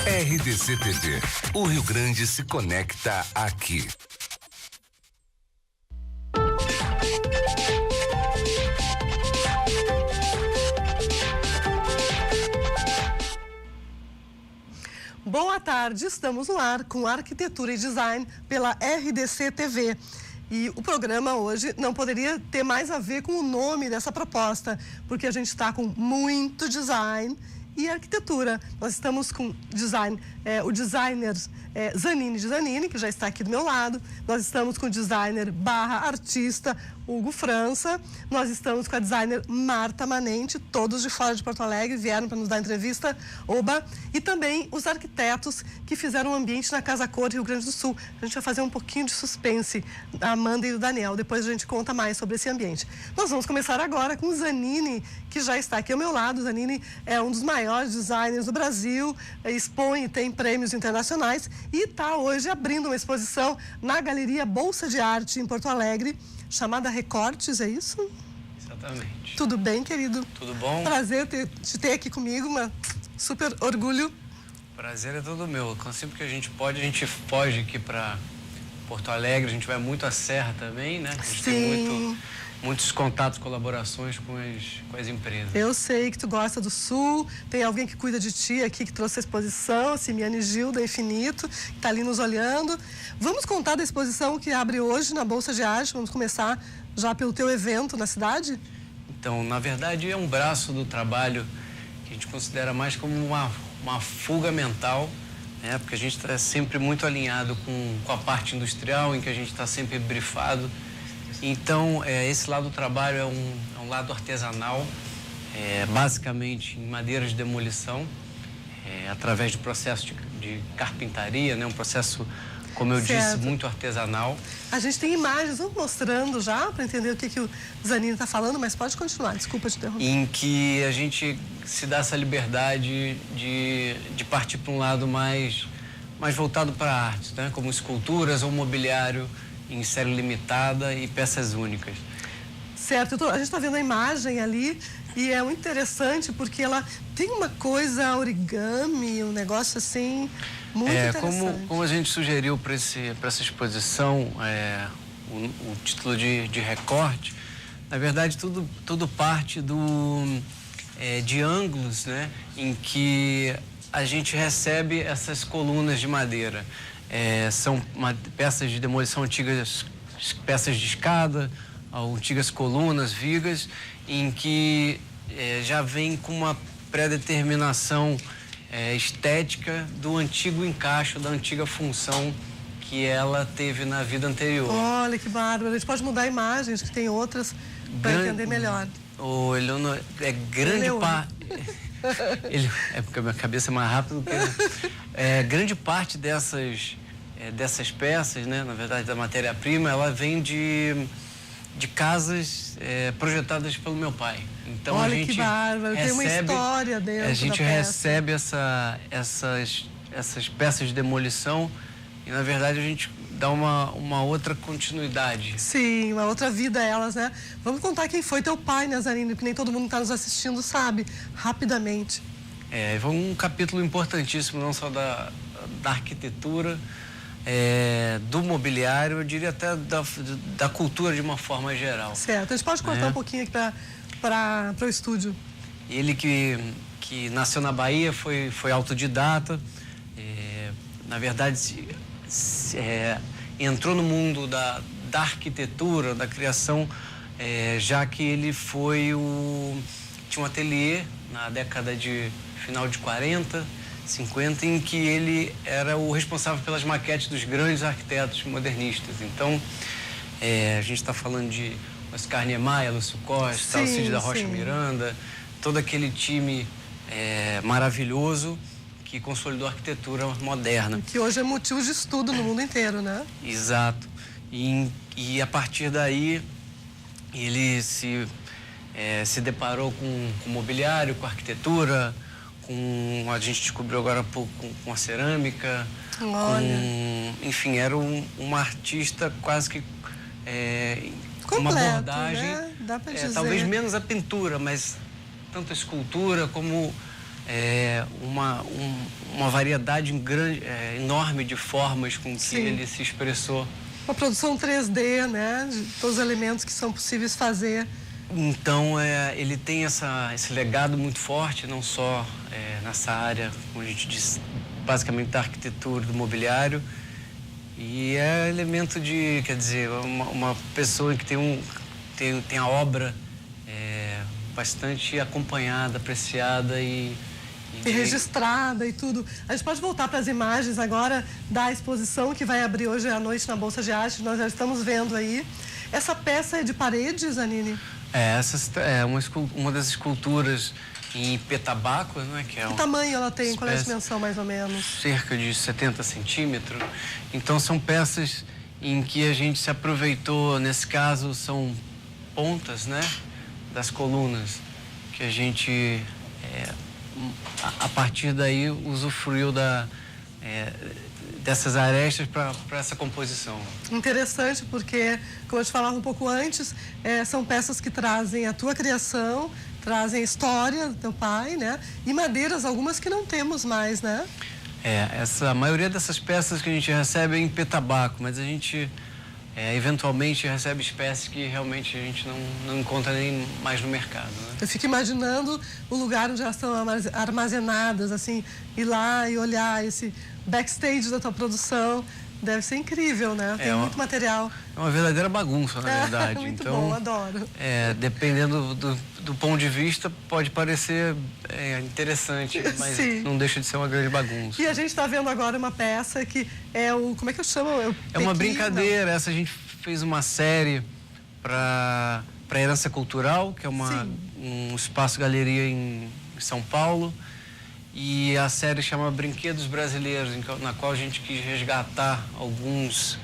RDC TV. O Rio Grande se conecta aqui. Boa tarde, estamos no ar com Arquitetura e Design pela RDC TV. E o programa hoje não poderia ter mais a ver com o nome dessa proposta, porque a gente está com muito design e arquitetura. Nós estamos com design, o designer Zanini, que já está aqui do meu lado. Nós estamos com o designer / artista Hugo França. Nós estamos com a designer Marta Manente, todos de fora de Porto Alegre, vieram para nos dar entrevista. Oba! E também os arquitetos que fizeram o ambiente na Casa Cor, Rio Grande do Sul. A gente vai fazer um pouquinho de suspense, a Amanda e o Daniel. Depois a gente conta mais sobre esse ambiente. Nós vamos começar agora com o Zanini, que já está aqui ao meu lado. O Zanini é um dos maiores designers do Brasil, expõe e tem prêmios internacionais e está hoje abrindo uma exposição na Galeria Bolsa de Arte em Porto Alegre, chamada Recortes, é isso? Exatamente. Tudo bem, querido? Tudo bom? Prazer te ter aqui comigo, uma super orgulho. Prazer é todo meu. Sempre que a gente pode, a gente foge aqui para Porto Alegre, a gente vai muito à Serra também, né? A gente tem muitos contatos, colaborações com as empresas. Eu sei que tu gosta do Sul, tem alguém que cuida de ti aqui, que trouxe a exposição, a Simiane Gil, da Infinito, que está ali nos olhando. Vamos contar da exposição que abre hoje na Bolsa de Arte, vamos começar já pelo teu evento na cidade? Então, na verdade, é um braço do trabalho que a gente considera mais como uma fuga mental, né? Porque a gente está sempre muito alinhado com a parte industrial, em que a gente está sempre brifado. Então, esse lado do trabalho é um lado artesanal, basicamente em madeiras de demolição, através de processo de carpintaria, né? Um processo, como eu disse, muito artesanal. A gente tem imagens, vamos mostrando já, para entender o que o Zanini está falando, mas pode continuar, desculpa te interromper. Em que a gente se dá essa liberdade de partir para um lado mais voltado para a arte, né? Como esculturas ou mobiliário em série limitada e peças únicas. Certo, a gente está vendo a imagem ali e é muito interessante porque ela tem uma coisa origami, um negócio assim muito interessante. Como a gente sugeriu para essa exposição, o título de recorte, na verdade tudo parte de ângulos, né, em que a gente recebe essas colunas de madeira. São peças de demolição antigas, peças de escada, antigas colunas, vigas, em que já vem com uma pré-determinação estética do antigo encaixe, da antiga função que ela teve na vida anterior. Olha que bárbaro, a gente pode mudar imagens, que tem outras, para entender melhor. Grande parte... porque a minha cabeça é mais rápida do que... grande parte dessas peças, né, na verdade, da matéria-prima, ela vem de casas projetadas pelo meu pai. Então, olha, a gente que bárbaro, tem uma história dentro da peça. A gente recebe essas peças de demolição e, na verdade, a gente dá uma outra continuidade. Sim, uma outra vida a elas, né? Vamos contar quem foi teu pai, né, Zanini? Que nem todo mundo que está nos assistindo sabe, rapidamente. Foi um capítulo importantíssimo, não só da arquitetura, do mobiliário, eu diria até da cultura de uma forma geral. Certo, a gente pode cortar um pouquinho aqui para o estúdio. Ele que nasceu na Bahia, foi autodidata, na verdade entrou no mundo da arquitetura, da criação, já que ele tinha um ateliê na década de final de 40, 50, em que ele era o responsável pelas maquetes dos grandes arquitetos modernistas. Então, a gente está falando de Oscar Niemeyer, Lúcio Costa, Alcides da Rocha Miranda, todo aquele time maravilhoso que consolidou a arquitetura moderna. Que hoje é motivo de estudo no mundo inteiro, né? Exato. E a partir daí, ele se deparou com mobiliário, com arquitetura, a gente descobriu agora há pouco com a cerâmica. Enfim, era uma artista quase que completo, uma abordagem, né? Dá pra dizer. Talvez menos a pintura, mas tanto a escultura como uma variedade grande, enorme de formas com que Sim. ele se expressou. Uma produção 3D, né? De todos os elementos que são possíveis fazer. Então, ele tem esse legado muito forte, não só nessa área, como a gente disse, basicamente da arquitetura, do mobiliário. E é elemento de, quer dizer, uma pessoa que tem a obra bastante acompanhada, apreciada e registrada e tudo. A gente pode voltar para as imagens agora da exposição que vai abrir hoje à noite na Bolsa de Arte. Nós já estamos vendo aí. Essa peça é de paredes, Anine? Essa é uma das esculturas em petabaco, né? Que tamanho ela tem? Qual é a dimensão, mais ou menos? Cerca de 70 centímetros. Então, são peças em que a gente se aproveitou, nesse caso, são pontas, né? Das colunas, que a gente, a partir daí, usufruiu dessas arestas para essa composição. Interessante, porque, como eu te falava um pouco antes, são peças que trazem a tua criação, trazem a história do teu pai, né? E madeiras, algumas que não temos mais, né? A maioria dessas peças que a gente recebe é em petabaco, mas a gente eventualmente recebe espécies que realmente a gente não encontra nem mais no mercado, né? Eu fico imaginando o lugar onde elas estão armazenadas, assim, ir lá e olhar esse backstage da tua produção. Deve ser incrível, né? Tem muito material. É uma verdadeira bagunça, na verdade. Muito então, bom, adoro. Dependendo do ponto de vista, pode parecer interessante, mas Sim. não deixa de ser uma grande bagunça. E a gente está vendo agora uma peça que é como é que eu chamo? É uma brincadeira. Essa a gente fez uma série para a Herança Cultural, que é um espaço-galeria em São Paulo. E a série chama Brinquedos Brasileiros, na qual a gente quis resgatar algumas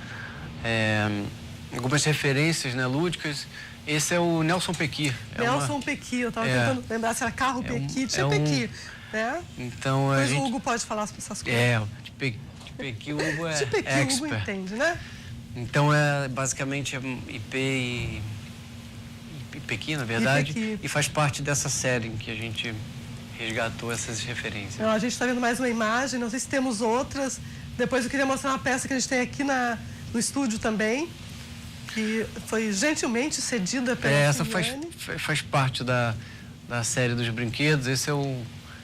referências, né, lúdicas. Esse é o Nelson Pequi. Nelson Pequi, eu estava tentando lembrar se era carro Pequi, tinha Pequi, né? Então, mas o Hugo pode falar essas coisas. De Pequi o Hugo de Pequi, o Hugo expert. entende, né? Então, basicamente IP e Pequi, na verdade, e faz parte dessa série em que a gente resgatou essas referências. A gente está vendo mais uma imagem, não sei se temos outras. Depois eu queria mostrar uma peça que a gente tem aqui no estúdio também, que foi gentilmente cedida pela essa faz parte da série dos brinquedos. Esse a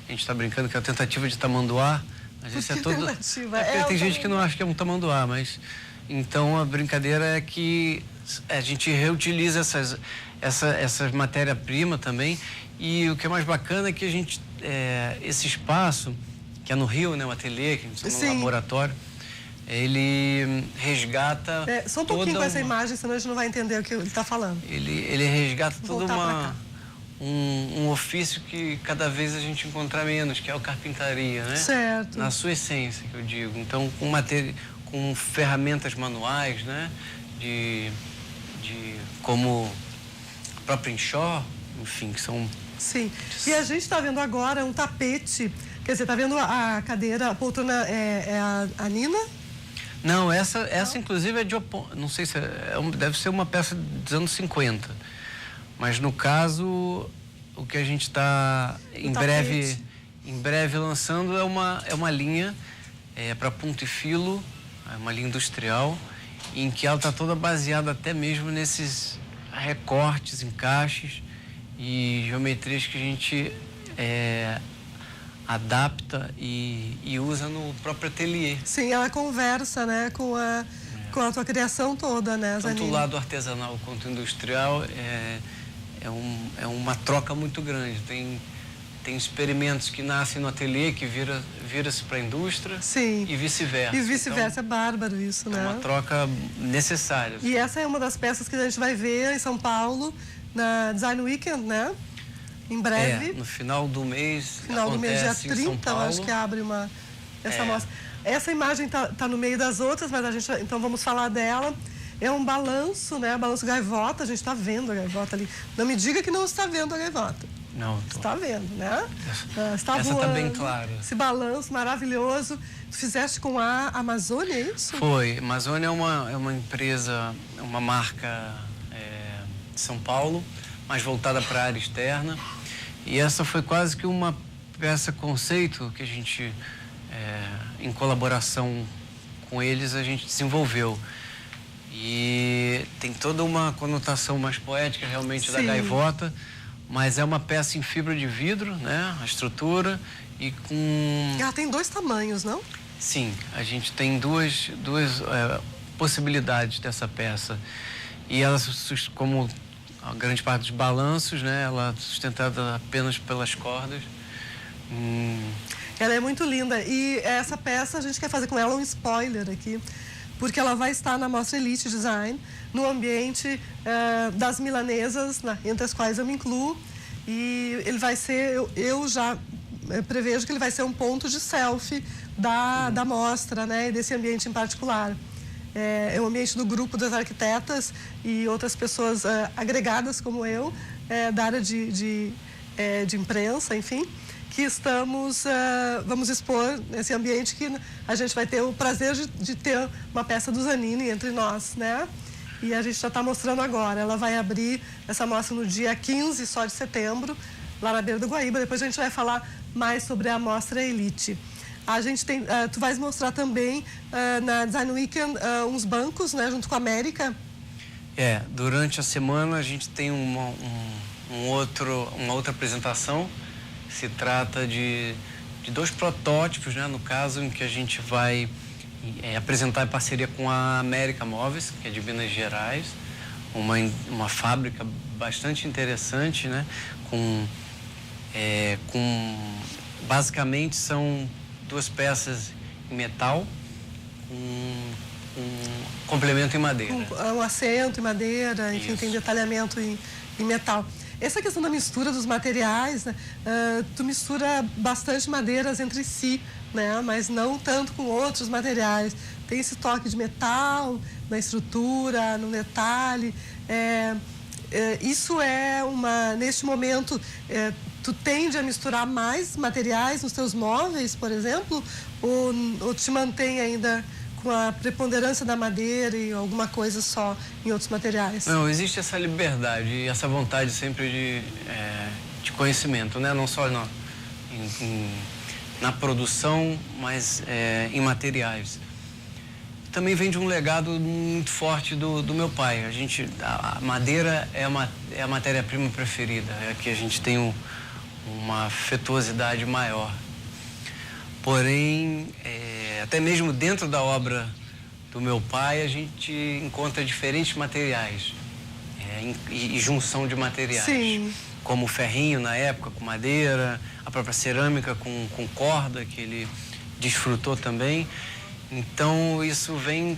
gente está brincando que é a tentativa de tamanduá. Mas esse todo. Tem gente que não acha que é um tamanduá, mas então a brincadeira é que a gente reutiliza essas matérias-primas também. E o que é mais bacana é que a gente, esse espaço, que é no Rio, né, o ateliê, que a gente chama laboratório, ele resgata... só um pouquinho com essa imagem, senão a gente não vai entender o que ele está falando. Ele resgata todo um ofício que cada vez a gente encontra menos, que é a carpintaria, né? Certo. Na sua essência, que eu digo. Então, com ferramentas manuais, né? Como o próprio enxó, enfim, que são... Sim. E a gente está vendo agora um tapete. Quer dizer, está vendo a cadeira, a poltrona é a Nina? Não, essa inclusive é de não sei se deve ser uma peça dos anos 50. Mas no caso, o que a gente está em breve lançando é uma linha para ponto e filo, é uma linha industrial, em que ela está toda baseada até mesmo nesses recortes, encaixes e geometrias que a gente adapta e usa no próprio ateliê. Sim, ela conversa, né, com a tua criação toda, né, Zanini? Tanto o lado artesanal quanto industrial é uma troca muito grande. Tem experimentos que nascem no ateliê, que vira-se para a indústria. Sim. E vice-versa. E vice-versa, então, é bárbaro isso, né? É uma troca necessária. E essa é uma das peças que a gente vai ver em São Paulo, na Design Weekend, né? Em breve. No final do mês. Final do mês, dia 30, eu acho que abre essa mostra. Essa imagem tá no meio das outras, mas então vamos falar dela. É um balanço, né? Balanço gaivota, a gente está vendo a gaivota ali. Não me diga que não está vendo a gaivota. Não, está vendo, né? Está essa voando, está bem clara. Esse balanço maravilhoso. Tu fizeste com a Amazônia, é isso? Foi. A Amazônia é uma empresa, uma marca de São Paulo, mais voltada para a área externa. E essa foi quase que uma peça conceito que a gente, em colaboração com eles, a gente desenvolveu. E tem toda uma conotação mais poética realmente da gaivota, mas é uma peça em fibra de vidro, né? A estrutura e com... Ela tem 2 tamanhos, não? Sim, a gente tem duas possibilidades dessa peça. E ela, como a grande parte dos balanços, né? Ela é sustentada apenas pelas cordas. Ela é muito linda. E essa peça, a gente quer fazer com ela um spoiler aqui, porque ela vai estar na Mostra Elite Design, no ambiente das milanesas, entre as quais eu me incluo. E ele vai ser, eu já prevejo que ele vai ser um ponto de selfie da mostra, né, e desse ambiente em particular. É um ambiente do grupo das arquitetas e outras pessoas agregadas como eu, da área de imprensa, enfim, que vamos expor nesse ambiente que a gente vai ter o prazer de ter uma peça do Zanini entre nós, né? E a gente já está mostrando agora. Ela vai abrir essa mostra no dia 15 só de setembro, lá na beira do Guaíba. Depois a gente vai falar mais sobre a Mostra Elite. A gente tem, tu vais mostrar também na Design Weekend uns bancos, né, junto com a América. Durante a semana a gente tem uma outra apresentação. Se trata de 2 protótipos, né, no caso, em que a gente vai apresentar em parceria com a América Móveis, que é de Minas Gerais, uma fábrica bastante interessante, né, basicamente são 2 peças em metal com complemento em madeira. Um assento em madeira, enfim, tem detalhamento em metal. Essa questão da mistura dos materiais, né, tu mistura bastante madeiras entre si, né, mas não tanto com outros materiais. Tem esse toque de metal na estrutura, no detalhe. Isso neste momento, tu tende a misturar mais materiais nos teus móveis, por exemplo, ou te mantém ainda com a preponderância da madeira e alguma coisa só em outros materiais? Não, existe essa liberdade e essa vontade sempre de conhecimento, né? Não só na produção, mas em materiais. Também vem de um legado muito forte do meu pai. A madeira é a matéria-prima preferida, é que a gente tem uma afetuosidade maior. Porém, até mesmo dentro da obra do meu pai, a gente encontra diferentes materiais e junção de materiais. Sim. Como o ferrinho na época, com madeira, a própria cerâmica com corda, que ele desfrutou também. Então, isso vem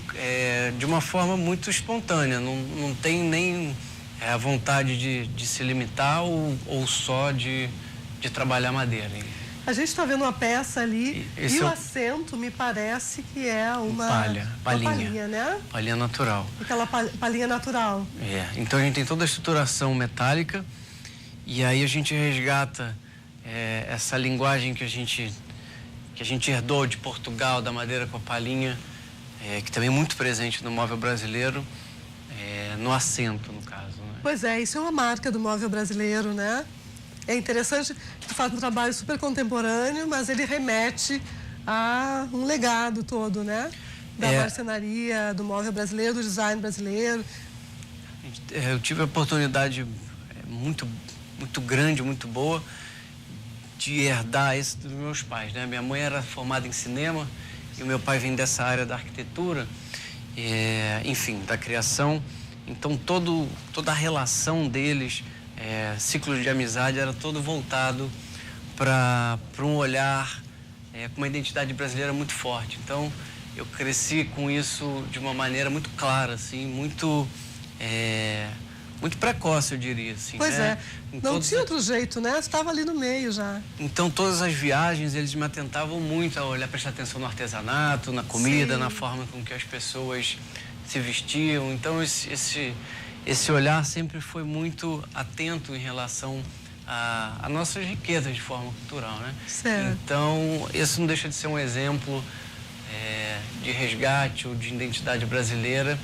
de uma forma muito espontânea, não tem nem a vontade de se limitar ou só de trabalhar madeira. A gente está vendo uma peça ali e o assento me parece que é palhinha, né? Palhinha natural. Aquela palhinha natural. Então a gente tem toda a estruturação metálica e aí a gente resgata essa linguagem que a gente herdou de Portugal, da madeira com a palhinha, que também é muito presente no móvel brasileiro, no assento, no caso. Né? Pois isso é uma marca do móvel brasileiro, né? É interessante que tu faz um trabalho super contemporâneo, mas ele remete a um legado todo, né? Da marcenaria, do móvel brasileiro, do design brasileiro. Eu tive a oportunidade muito, muito grande, muito boa, de herdar isso dos meus pais, né? Minha mãe era formada em cinema e o meu pai vem dessa área da arquitetura, enfim, da criação. Então, toda a relação deles... ciclo de amizade era todo voltado para um olhar com uma identidade brasileira muito forte. Então, eu cresci com isso de uma maneira muito clara, assim, muito precoce, eu diria. Assim, pois não tinha outro jeito, né? Você estava ali no meio já. Então, todas as viagens, eles me atentavam muito a olhar, prestar atenção no artesanato, na comida, na forma com que as pessoas se vestiam. Então, esse olhar sempre foi muito atento em relação a nossas riquezas de forma cultural, né? Certo. Então, isso não deixa de ser um exemplo de resgate ou de identidade brasileira,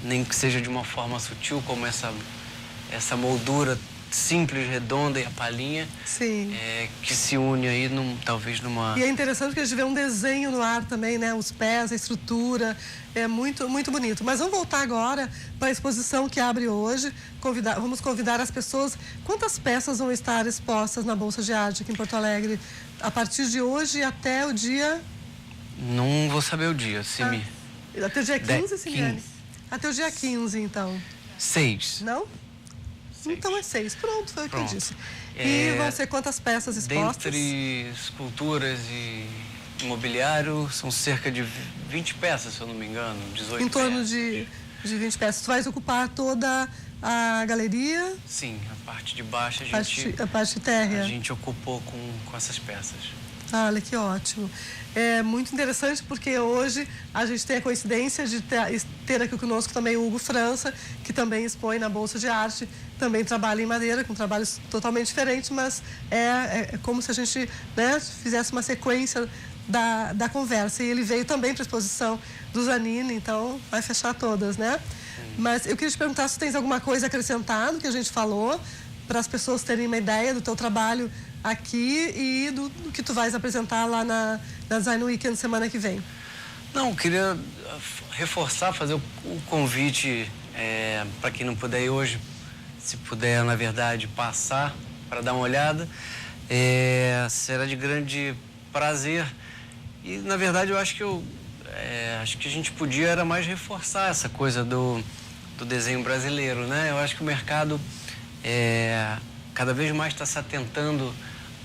nem que seja de uma forma sutil, como essa moldura simples, redonda, e a palhinha. Sim. Que se une aí, talvez numa... E é interessante que a gente vê um desenho no ar também, né? Os pés, a estrutura, é muito, muito bonito. Mas vamos voltar agora para a exposição que abre hoje. Vamos convidar as pessoas. Quantas peças vão estar expostas na Bolsa de Arte aqui em Porto Alegre? A partir de hoje até o dia... Não vou saber o dia, Até o dia 15, Simiane? Até o dia 15, então. 6. Não? 6. Então é 6. Pronto, foi o que eu disse. É, E vão ser quantas peças expostas? Dentre esculturas e mobiliário, são cerca de 20 peças, se eu não me engano, 18 Em torno peças. de 20 peças. Tu vais ocupar toda a galeria? Sim, a parte de baixo A parte térrea. a gente ocupou com essas peças. Olha, que ótimo. É muito interessante porque hoje a gente tem a coincidência de ter aqui conosco também o Hugo França, que também expõe na Bolsa de Arte, também trabalha em madeira, com trabalhos totalmente diferentes, mas é como se a gente, né, fizesse uma sequência da conversa. E ele veio também para a exposição do Zanini, então vai fechar todas, né? Mas eu queria te perguntar se tens alguma coisa acrescentada que a gente falou, para as pessoas terem uma ideia do teu trabalho aqui e do que tu vais apresentar lá na Design Weekend semana que vem. Não, queria reforçar, fazer o convite para quem não puder ir hoje, se puder, na verdade, passar para dar uma olhada. Será de grande prazer. E, na verdade, eu acho que a gente podia era mais reforçar essa coisa do desenho brasileiro, né? Eu acho que o mercado cada vez mais está se atentando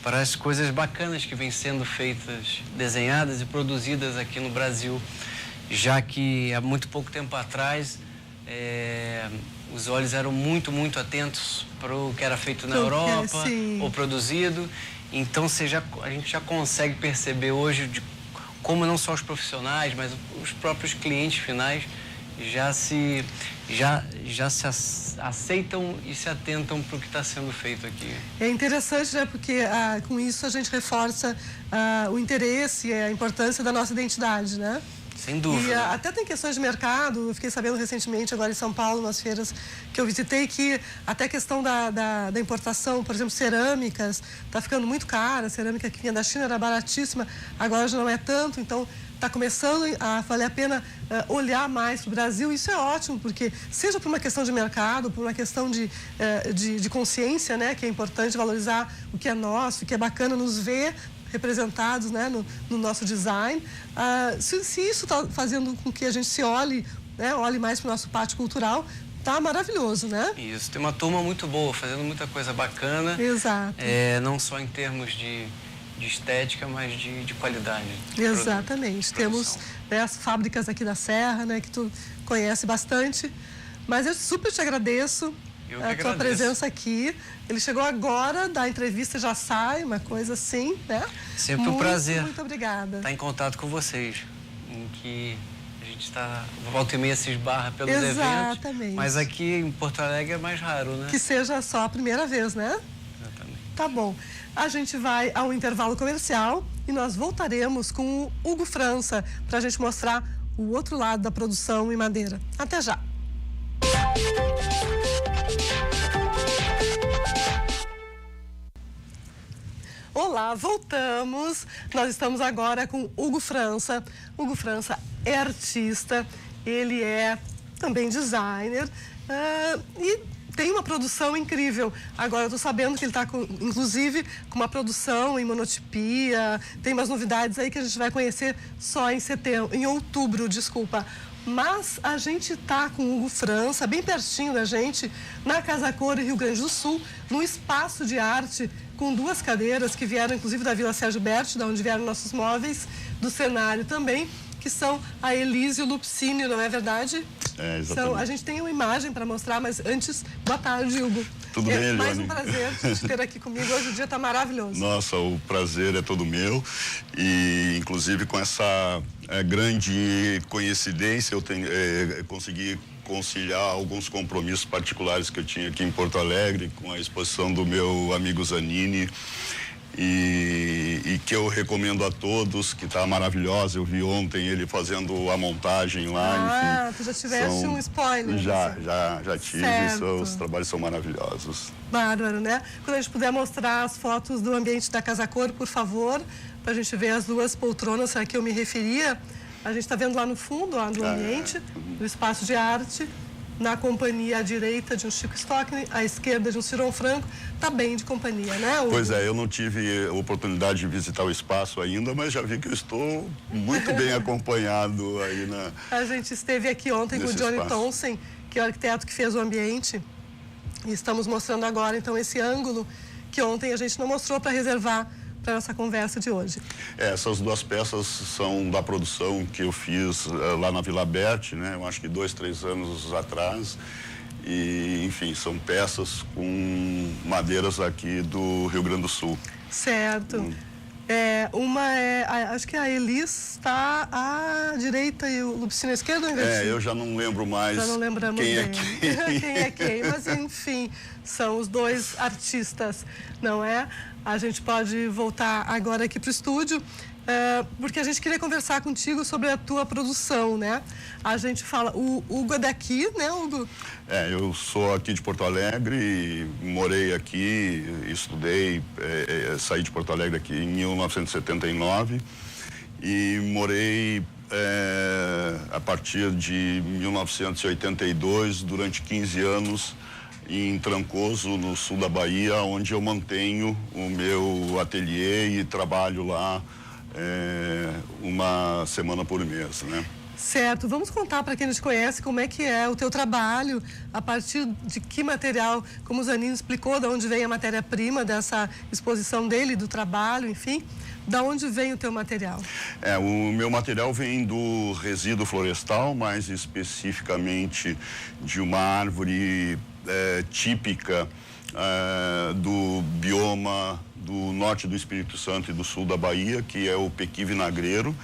para as coisas bacanas que vêm sendo feitas, desenhadas e produzidas aqui no Brasil, já que há muito pouco tempo atrás os olhos eram muito, muito atentos para o que era feito na Europa ou produzido. Então a gente já consegue perceber hoje como não só os profissionais, mas os próprios clientes finais já se aceitam e se atentam para o que está sendo feito aqui. É interessante, né? Porque com isso a gente reforça o interesse e a importância da nossa identidade, né? Sem dúvida. E até tem questões de mercado. Eu fiquei sabendo recentemente, agora em São Paulo, nas feiras que eu visitei, que até a questão da importação, por exemplo, cerâmicas, está ficando muito cara. A cerâmica que vinha da China era baratíssima, agora já não é tanto, então está começando a valer a pena olhar mais para o Brasil. Isso é ótimo, porque seja por uma questão de mercado, por uma questão de consciência, né, que é importante valorizar o que é nosso, o que é bacana nos ver representados, né, no nosso design. Se isso está fazendo com que a gente se olhe, né, olhe mais para o nosso pátio cultural, tá maravilhoso, né? Isso, tem uma turma muito boa, fazendo muita coisa bacana. Exato. Não só em termos de estética, mas de qualidade. Exatamente. Temos, né, as fábricas aqui da Serra, né, que tu conhece bastante. Mas eu super te agradeço a tua presença aqui. Ele chegou agora, da entrevista já sai, uma coisa assim, né? Sempre um prazer. Muito obrigada. Estar em contato com vocês, em que a gente está, volta e meia se esbarra pelos eventos, mas aqui em Porto Alegre é mais raro, né? Que seja só a primeira vez, né? Exatamente. Tá bom. A gente vai ao intervalo comercial e nós voltaremos com o Hugo França para a gente mostrar o outro lado da produção em madeira. Até já! Olá, voltamos. Nós estamos agora com Hugo França. Hugo França é artista, ele é também designer e tem uma produção incrível. Agora eu estou sabendo que ele está, inclusive, com uma produção em monotipia. Tem umas novidades aí que a gente vai conhecer só em outubro, desculpa. Mas a gente está com o Hugo França, bem pertinho da gente, na Casa Cor, Rio Grande do Sul, num espaço de arte com 2 cadeiras que vieram, inclusive, da Vila Sérgio Berti, da onde vieram nossos móveis, do cenário também, que são a Elise e o Lupicínio, não é verdade? Exatamente. A gente tem uma imagem para mostrar, mas antes, boa tarde, Hugo. Tudo bem, Eliane? Mais um prazer te ter aqui comigo. Hoje o dia está maravilhoso. Nossa, o prazer é todo meu. E, inclusive, com essa grande coincidência, eu consegui conciliar alguns compromissos particulares que eu tinha aqui em Porto Alegre, com a exposição do meu amigo Zanini, e que eu recomendo a todos, que está maravilhosa. Eu vi ontem ele fazendo a montagem lá, enfim. Tu já tiveste um spoiler. Já tive, os trabalhos são maravilhosos. Bárbaro, né? Quando a gente puder mostrar as fotos do ambiente da Casa Cor, por favor, para a gente ver as duas poltronas a que eu me referia. A gente está vendo lá no fundo, lá do ambiente, do espaço de arte, na companhia à direita de um Chico Stockney, à esquerda de um Ciron Franco, está bem de companhia, né, Hugo? Pois é, eu não tive oportunidade de visitar o espaço ainda, mas já vi que eu estou muito bem acompanhado aí na... A gente esteve aqui ontem com o Johnny Thompson, que é o arquiteto que fez o ambiente, e estamos mostrando agora, então, esse ângulo que ontem a gente não mostrou para reservar para essa conversa de hoje. Essas duas peças são da produção que eu fiz lá na Vila Berti, né? Eu acho que 2, 3 anos atrás. E, enfim, são peças com madeiras aqui do Rio Grande do Sul. Certo. Acho que a Elis está à direita e o Lupicínio à esquerda, ou invertido? Eu já não lembro mais já não lembramos quem bem. é quem. Quem é quem, mas enfim, são os dois artistas, não é? A gente pode voltar agora aqui para o estúdio, porque a gente queria conversar contigo sobre a tua produção, né? A gente fala, o Hugo é daqui, né, Hugo? Eu sou aqui de Porto Alegre, morei aqui, estudei, saí de Porto Alegre aqui em 1979 e morei a partir de 1982, durante 15 anos, em Trancoso, no sul da Bahia, onde eu mantenho o meu ateliê e trabalho lá uma semana por mês, né? Certo. Vamos contar para quem nos conhece como é que é o teu trabalho, a partir de que material, como o Zanini explicou, de onde vem a matéria-prima dessa exposição dele, do trabalho, enfim, da onde vem o teu material? O meu material vem do resíduo florestal, mais especificamente de uma árvore típica do bioma do norte do Espírito Santo e do sul da Bahia, que é o pequi vinagreiro,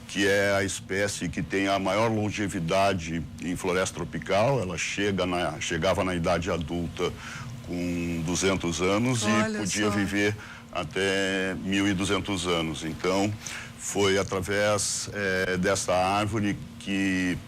que é a espécie que tem a maior longevidade em floresta tropical. Ela chegava na idade adulta com 200 anos e podia viver até 1.200 anos. Então, foi através dessa árvore que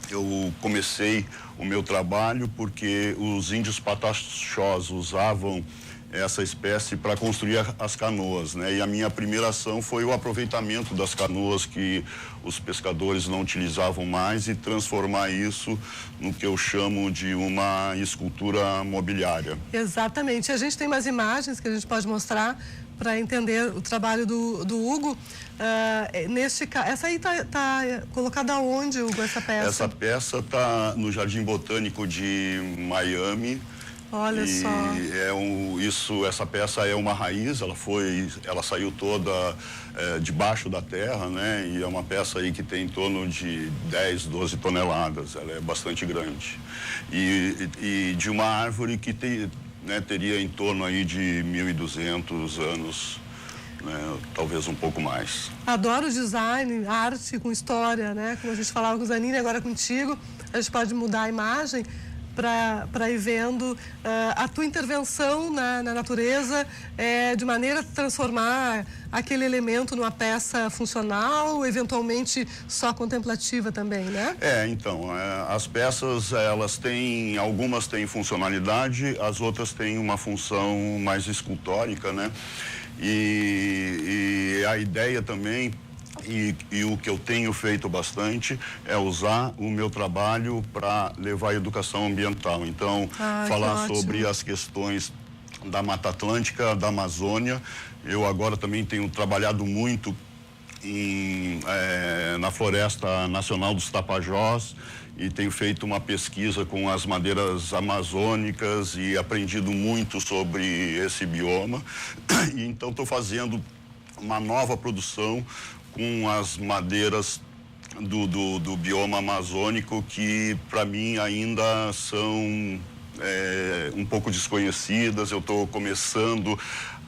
eu comecei o meu trabalho, porque os índios pataxós usavam essa espécie para construir as canoas, né? E a minha primeira ação foi o aproveitamento das canoas que os pescadores não utilizavam mais e transformar isso no que eu chamo de uma escultura mobiliária. Exatamente. A gente tem umas imagens que a gente pode mostrar para entender o trabalho do Hugo. Essa aí tá colocada onde, Hugo, essa peça? Essa peça está no Jardim Botânico de Miami. Olha só. Essa peça é uma raiz, ela saiu toda debaixo da terra, né? E é uma peça aí que tem em torno de 10, 12 toneladas, ela é bastante grande. E de uma árvore que teria em torno aí de 1.200 anos, né? Talvez um pouco mais. Adoro design, arte com história, né? Como a gente falava com o Zanini, agora contigo, a gente pode mudar a imagem para ir vendo a tua intervenção na natureza de maneira a transformar aquele elemento numa peça funcional, eventualmente só contemplativa também, né? Então, as peças, algumas têm funcionalidade, as outras têm uma função mais escultórica, né? E a ideia também, e o que eu tenho feito bastante, é usar o meu trabalho para levar a educação ambiental. Então, falar sobre as questões da Mata Atlântica, da Amazônia. Eu agora também tenho trabalhado muito na Floresta Nacional dos Tapajós e tenho feito uma pesquisa com as madeiras amazônicas e aprendido muito sobre esse bioma. E então estou fazendo uma nova produção com as madeiras do bioma amazônico, que para mim ainda são um pouco desconhecidas. Eu estou começando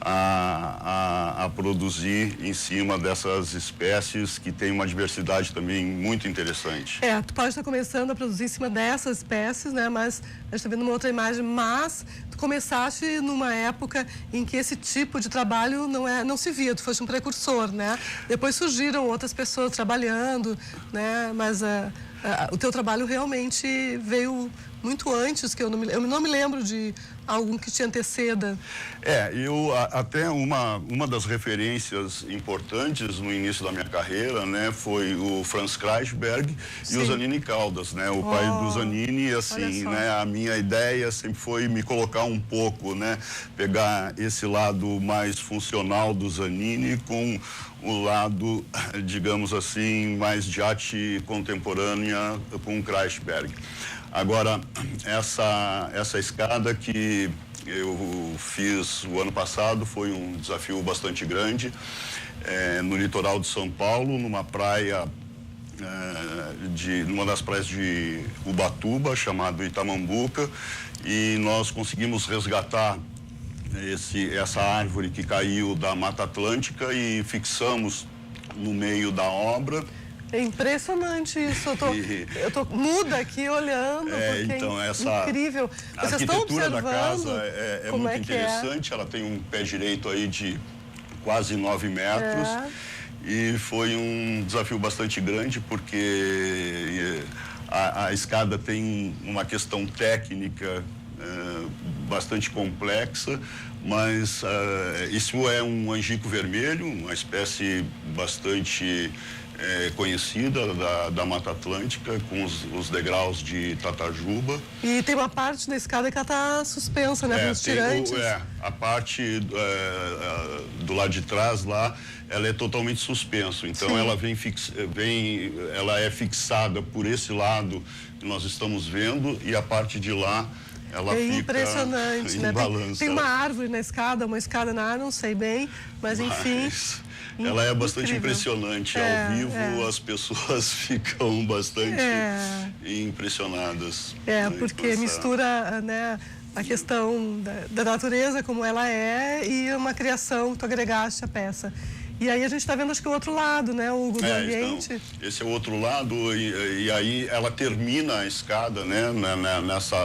a produzir em cima dessas espécies que tem uma diversidade também muito interessante. Tu pode estar começando a produzir em cima dessas espécies, né? Mas a gente está vendo uma outra imagem, mas tu começaste numa época em que esse tipo de trabalho não se via, tu foste um precursor, né? Depois surgiram outras pessoas trabalhando, né? Mas o teu trabalho realmente veio muito antes, que eu não me lembro de algum que te anteceda. Até uma das referências importantes no início da minha carreira, né, foi o Franz Kreisberg e o Zanini Caldas, né, o pai do Zanini, assim, né, a minha ideia sempre foi me colocar um pouco, né, pegar esse lado mais funcional do Zanini com o lado, digamos assim, mais de arte contemporânea com o Kreisberg. Agora, essa escada que eu fiz o ano passado foi um desafio bastante grande, no litoral de São Paulo, numa praia, numa das praias de Ubatuba, chamado Itamambuca, e nós conseguimos resgatar essa árvore que caiu da Mata Atlântica e fixamos no meio da obra. É impressionante isso, eu tô muda aqui olhando, porque então, é incrível. A arquitetura da casa é muito interessante, ela tem um pé direito aí de quase 9 metros e foi um desafio bastante grande, porque a escada tem uma questão técnica bastante complexa, mas isso é um angico vermelho, uma espécie bastante conhecida da Mata Atlântica, com os degraus de Tatajuba. E tem uma parte da escada que ela está suspensa, né, com os tirantes. A parte do lado de trás lá, ela é totalmente suspenso. Então ela ela é fixada por esse lado que nós estamos vendo, e a parte de lá ela fica impressionante, né? Tem uma árvore na escada, uma escada na árvore, não sei bem, mas enfim. Ela é bastante impressionante. Ao vivo, as pessoas ficam bastante impressionadas. Porque mistura, né, a questão da natureza como ela é e uma criação que tu agregaste à peça. E aí a gente está vendo, acho que o outro lado, né, Hugo, do ambiente. Então, esse é o outro lado, e aí ela termina a escada, né,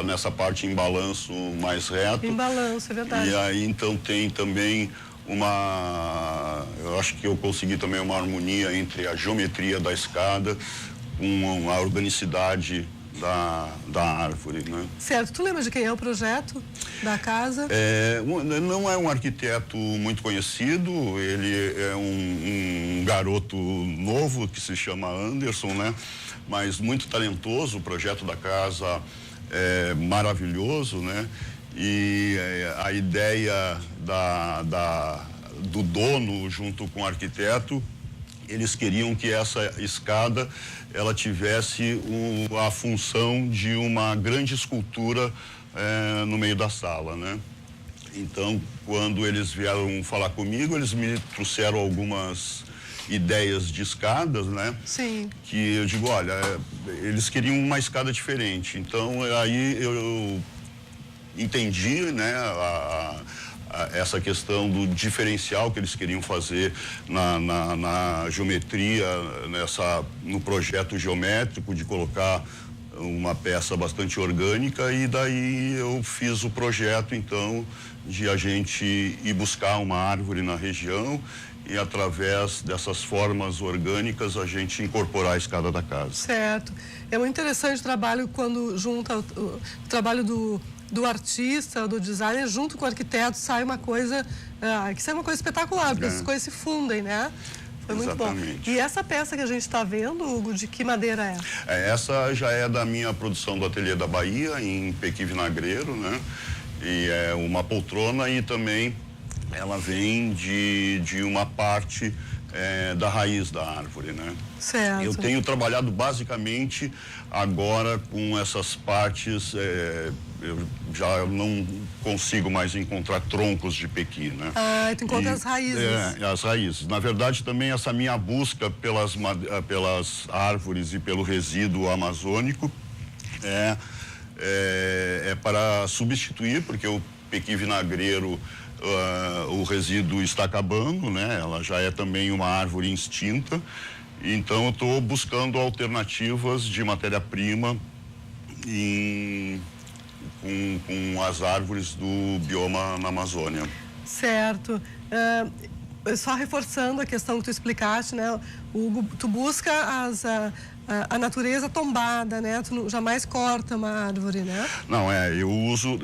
nessa parte em balanço mais reto. Em balanço, é verdade. E aí, então, tem também eu acho que eu consegui também uma harmonia entre a geometria da escada com a organicidade da árvore, né? Certo. Tu lembra de quem é o projeto da casa? Não é um arquiteto muito conhecido, ele é um garoto novo que se chama Anderson, né? Mas muito talentoso. O projeto da casa é maravilhoso, né? E a ideia do dono junto com o arquiteto, eles queriam que essa escada ela tivesse a função de uma grande escultura no meio da sala, né? Então, quando eles vieram falar comigo, eles me trouxeram algumas ideias de escadas, né? Sim. Que eu digo, olha, eles queriam uma escada diferente. Então, aí eu entendi, né, essa questão do diferencial que eles queriam fazer na geometria, no projeto geométrico, de colocar uma peça bastante orgânica, e daí eu fiz o projeto, então, de a gente ir buscar uma árvore na região e, através dessas formas orgânicas, a gente incorporar a escada da casa. Certo. É muito interessante o trabalho quando junta o trabalho do artista, do designer, junto com o arquiteto, sai uma coisa espetacular, porque as coisas se fundem, né? Foi muito bom. E essa peça que a gente está vendo, Hugo, de que madeira é? Essa já é da minha produção do Ateliê da Bahia, em Pequi Vinagreiro, né? E é uma poltrona, e também ela vem de uma parte da raiz da árvore, né? Certo. Eu tenho trabalhado basicamente agora com essas partes, eu já não consigo mais encontrar troncos de pequi, né? Tu encontra as raízes. As raízes. Na verdade, também essa minha busca pelas árvores e pelo resíduo amazônico é para substituir, porque o pequi vinagreiro, o resíduo está acabando, né? Ela já é também uma árvore extinta, então eu estou buscando alternativas de matéria-prima com as árvores do bioma na Amazônia. Certo. Só reforçando a questão que tu explicaste, né? Tu busca a natureza tombada, né? Tu jamais corta uma árvore, né? Não, eu uso,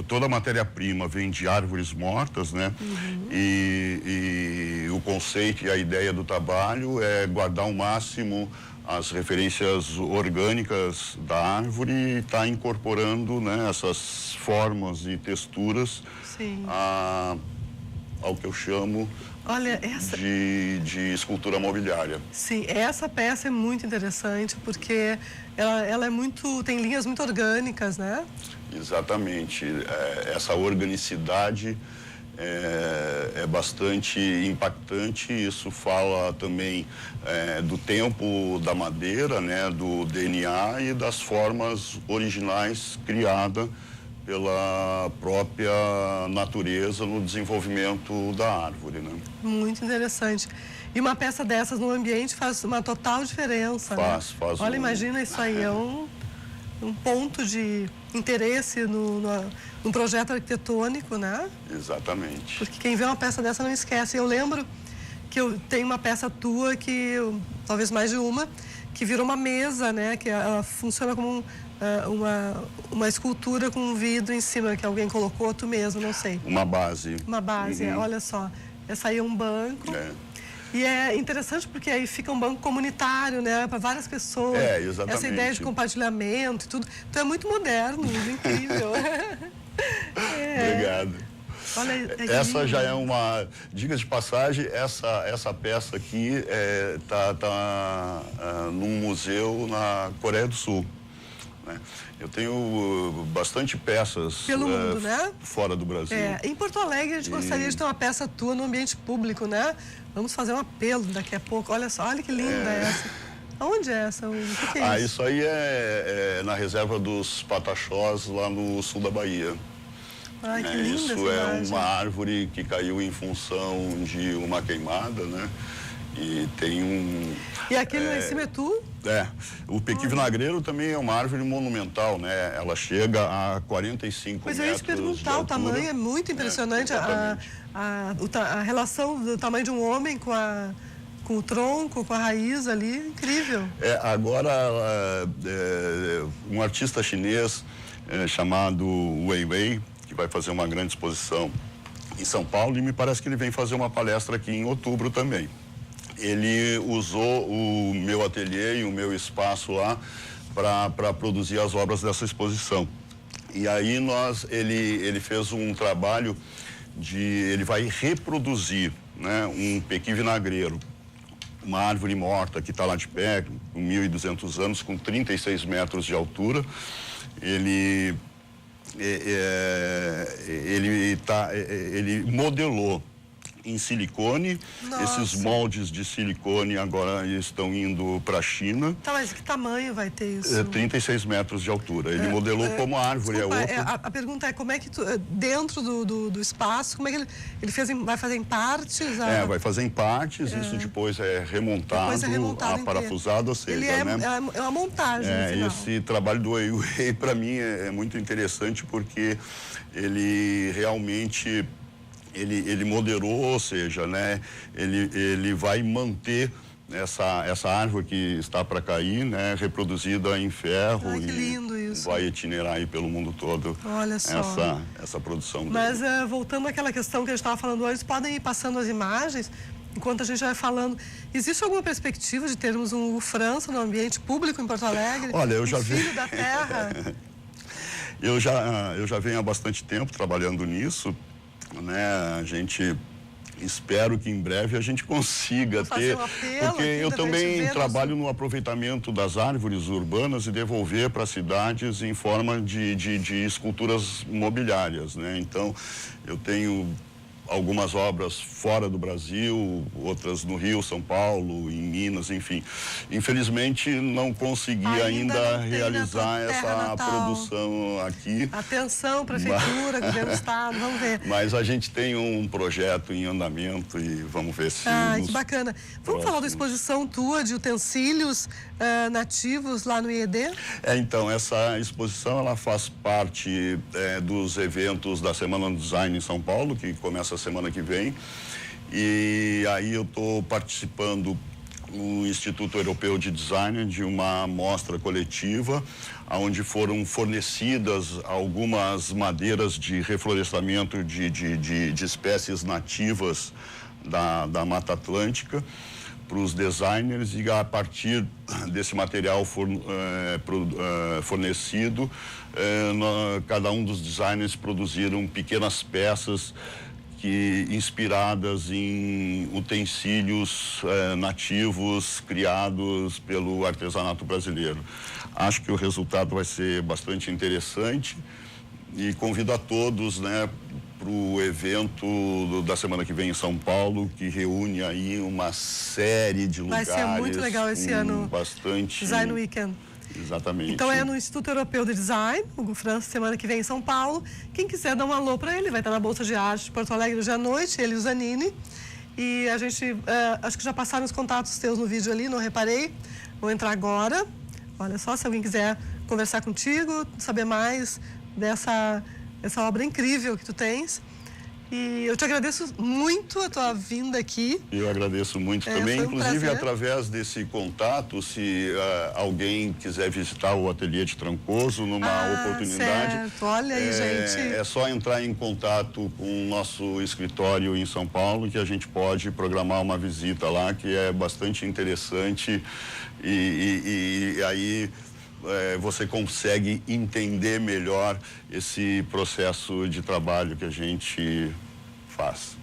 toda a matéria-prima vem de árvores mortas, né? Uhum. E o conceito e a ideia do trabalho é guardar ao máximo as referências orgânicas da árvore e estar incorporando, né, essas formas e texturas ao que eu chamo de escultura mobiliária. Sim, essa peça é muito interessante porque ela tem linhas muito orgânicas, né? Exatamente. Essa organicidade é bastante impactante. Isso fala também do tempo da madeira, né, do DNA e das formas originais criadas pela própria natureza no desenvolvimento da árvore, né? Muito interessante. E uma peça dessas no ambiente faz uma total diferença, faz, né? Faz. Olha, imagina, isso aí é um ponto de interesse no projeto arquitetônico, né? Exatamente. Porque quem vê uma peça dessa não esquece. Eu lembro que eu tenho uma peça tua talvez mais de uma, que virou uma mesa, né? Que ela funciona como uma escultura com um vidro em cima que alguém colocou, tu mesmo, não sei. Uma base. Uma base, olha só. Essa aí é um banco. E é interessante porque aí fica um banco comunitário, né? Para várias pessoas. Exatamente. Essa ideia de compartilhamento e tudo. Então é muito moderno, muito incrível. Obrigado. Olha, essa já é uma... Diga de passagem, essa peça aqui tá num museu na Coreia do Sul. Né? Eu tenho bastante peças pelo mundo, né? Fora do Brasil. Em Porto Alegre a gente gostaria de ter uma peça tua no ambiente público, né? Vamos fazer um apelo daqui a pouco. Olha só, olha que linda essa. Onde é essa? O que é isso? Isso aí é na reserva dos Pataxós, lá no sul da Bahia. Ai, que linda isso essa imagem. Uma árvore que caiu em função de uma queimada, né? E tem E aquele lá em cima é tu? O pequi vinagreiro também é uma árvore monumental, né? Ela chega a 45 metros. Mas eu ia te perguntar, o tamanho é muito impressionante. A relação do tamanho de um homem com o tronco, com a raiz ali, incrível. Agora, um artista chinês chamado Wei Wei, que vai fazer uma grande exposição em São Paulo, e me parece que ele vem fazer uma palestra aqui em outubro também. Ele usou o meu ateliê e o meu espaço lá para produzir as obras dessa exposição. E aí ele fez um trabalho ele vai reproduzir, né, um pequi vinagreiro, uma árvore morta que está lá de pé, com 1.200 anos, com 36 metros de altura. Ele modelou em silicone. Nossa. Esses moldes de silicone agora estão indo para a China. Tá, mas que tamanho vai ter isso? 36 metros de altura. Ele modelou como a árvore. Desculpa, a pergunta é como é que dentro do espaço, como é que ele vai fazer em partes? Vai fazer em partes, isso depois é remontado, parafusado, ou seja, ele né? É uma montagem no final. Esse trabalho do Wei Wei, para mim, é muito interessante porque ele realmente... Ele moderou, ou seja, né, ele vai manter essa árvore que está para cair, né, reproduzida em ferro. Ai, que lindo isso. Vai itinerar aí pelo mundo todo. Olha só. Essa produção. Mas voltando àquela questão que a gente estava falando antes, podem ir passando as imagens enquanto a gente vai falando. Existe alguma perspectiva de termos um Hugo França no ambiente público em Porto Alegre? Olha, eu já vi. Filho da terra. Eu já venho há bastante tempo trabalhando nisso. Né? A gente espero que em breve a gente consiga ter, porque eu também trabalho no aproveitamento das árvores urbanas e devolver para as cidades em forma de esculturas mobiliárias, né? Então eu tenho algumas obras fora do Brasil, outras no Rio, São Paulo, em Minas, enfim. Infelizmente, não consegui ainda realizar essa produção aqui. Atenção, Prefeitura, Governo do Estado, vamos ver. Mas a gente tem um projeto em andamento e vamos ver se... Que bacana. Vamos falar da exposição tua de utensílios nativos lá no IED? Então, essa exposição, ela faz parte dos eventos da Semana do Design em São Paulo, que começa a semana que vem. E aí eu estou participando no Instituto Europeu de Design de uma mostra coletiva, onde foram fornecidas algumas madeiras de reflorestamento de espécies nativas da Mata Atlântica para os designers, e a partir desse material fornecido, cada um dos designers produziram pequenas peças inspiradas em utensílios nativos criados pelo artesanato brasileiro. Acho que o resultado vai ser bastante interessante e convido a todos, né, para o evento da semana que vem em São Paulo, que reúne aí uma série de lugares. Vai ser muito legal esse ano. Bastante. Design Weekend. Exatamente. Então é no Instituto Europeu de Design, Hugo França, semana que vem em São Paulo. Quem quiser dar um alô para ele, vai estar na Bolsa de Arte de Porto Alegre hoje à noite, ele e o Zanini. E a gente, acho que já passaram os contatos teus no vídeo ali, não reparei. Vou entrar agora. Olha só, se alguém quiser conversar contigo, saber mais dessa obra incrível que tu tens. E eu te agradeço muito a tua vinda aqui. Eu agradeço muito também, inclusive prazer. Através desse contato, se alguém quiser visitar o Ateliê de Trancoso numa oportunidade. Certo. Olha aí, gente. É só entrar em contato com o nosso escritório em São Paulo, que a gente pode programar uma visita lá, que é bastante interessante e aí você consegue entender melhor esse processo de trabalho que a gente faz.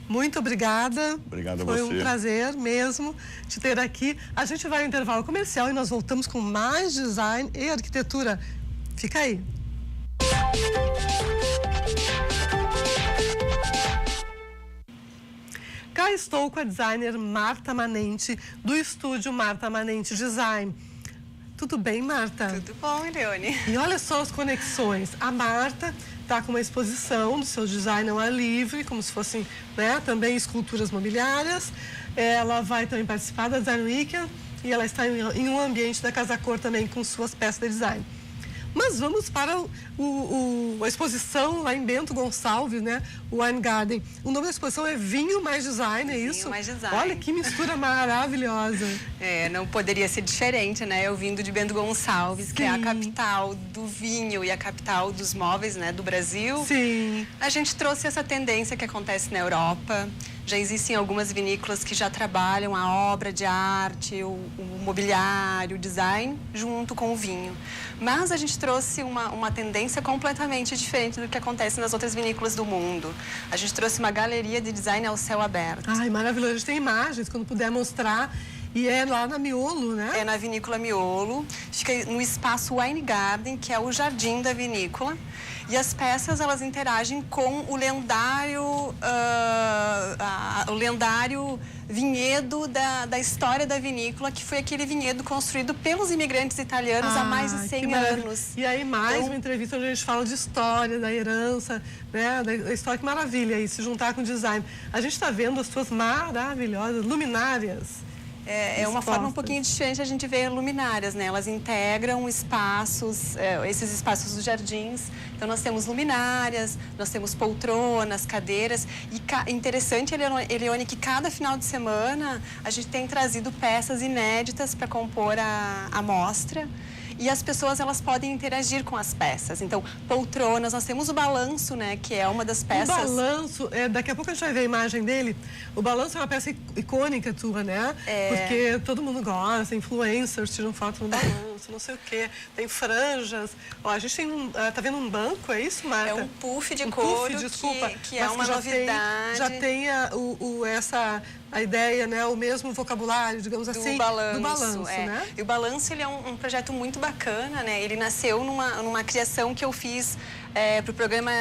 Muito obrigada. Obrigado a você. Foi um prazer mesmo te ter aqui. A gente vai ao intervalo comercial e nós voltamos com mais design e arquitetura. Fica aí. Cá estou com a designer Marta Manente, do estúdio Marta Manente Design. Tudo bem, Marta? Tudo bom, Leone. E olha só as conexões. A Marta está com uma exposição do seu design ao ar livre, como se fossem, né, também esculturas mobiliárias. Ela vai também participar da Design Weekend e ela está em um ambiente da Casa Cor também com suas peças de design. Mas vamos para a exposição lá em Bento Gonçalves, né? O Wine Garden. O nome da exposição é Vinho Mais Design, é isso? Vinho Mais Design. Olha que mistura maravilhosa. Não poderia ser diferente, né? Eu vindo de Bento Gonçalves, que é a capital do vinho e a capital dos móveis, né? Do Brasil. Sim. A gente trouxe essa tendência que acontece na Europa. Já existem algumas vinícolas que já trabalham a obra de arte, o mobiliário, o design, junto com o vinho. Mas a gente trouxe uma tendência completamente diferente do que acontece nas outras vinícolas do mundo. A gente trouxe uma galeria de design ao céu aberto. Ai, maravilhoso. A gente tem imagens, quando puder mostrar. E é lá na Miolo, né? É na Vinícola Miolo. Fica no espaço Wine Garden, que é o jardim da vinícola. E as peças, elas interagem com o lendário vinhedo da história da vinícola, que foi aquele vinhedo construído pelos imigrantes italianos há mais de 100 anos. E aí mais uma entrevista onde a gente fala de história, da herança, né? Da história, que maravilha aí, se juntar com o design. A gente está vendo as suas maravilhosas luminárias. É uma forma um pouquinho diferente a gente ver luminárias, né? Elas integram espaços, esses espaços dos jardins. Então, nós temos luminárias, nós temos poltronas, cadeiras. E interessante, Elione, que cada final de semana a gente tem trazido peças inéditas para compor a mostra. E as pessoas, elas podem interagir com as peças. Então, poltronas, nós temos o balanço, né? Que é uma das peças... O balanço, daqui a pouco a gente vai ver a imagem dele. O balanço é uma peça icônica tua, né? Porque todo mundo gosta, influencers tiram foto no balanço, não sei o quê. Tem franjas. Ó, a gente tem tá vendo um banco, é isso, Marta? É um puff de couro, desculpa, que é uma novidade. Já tem a ideia, né? O mesmo vocabulário, digamos assim, do balanço, né? E o balanço, ele é um projeto muito bacana, bacana, né? Ele nasceu numa criação que eu fiz para o programa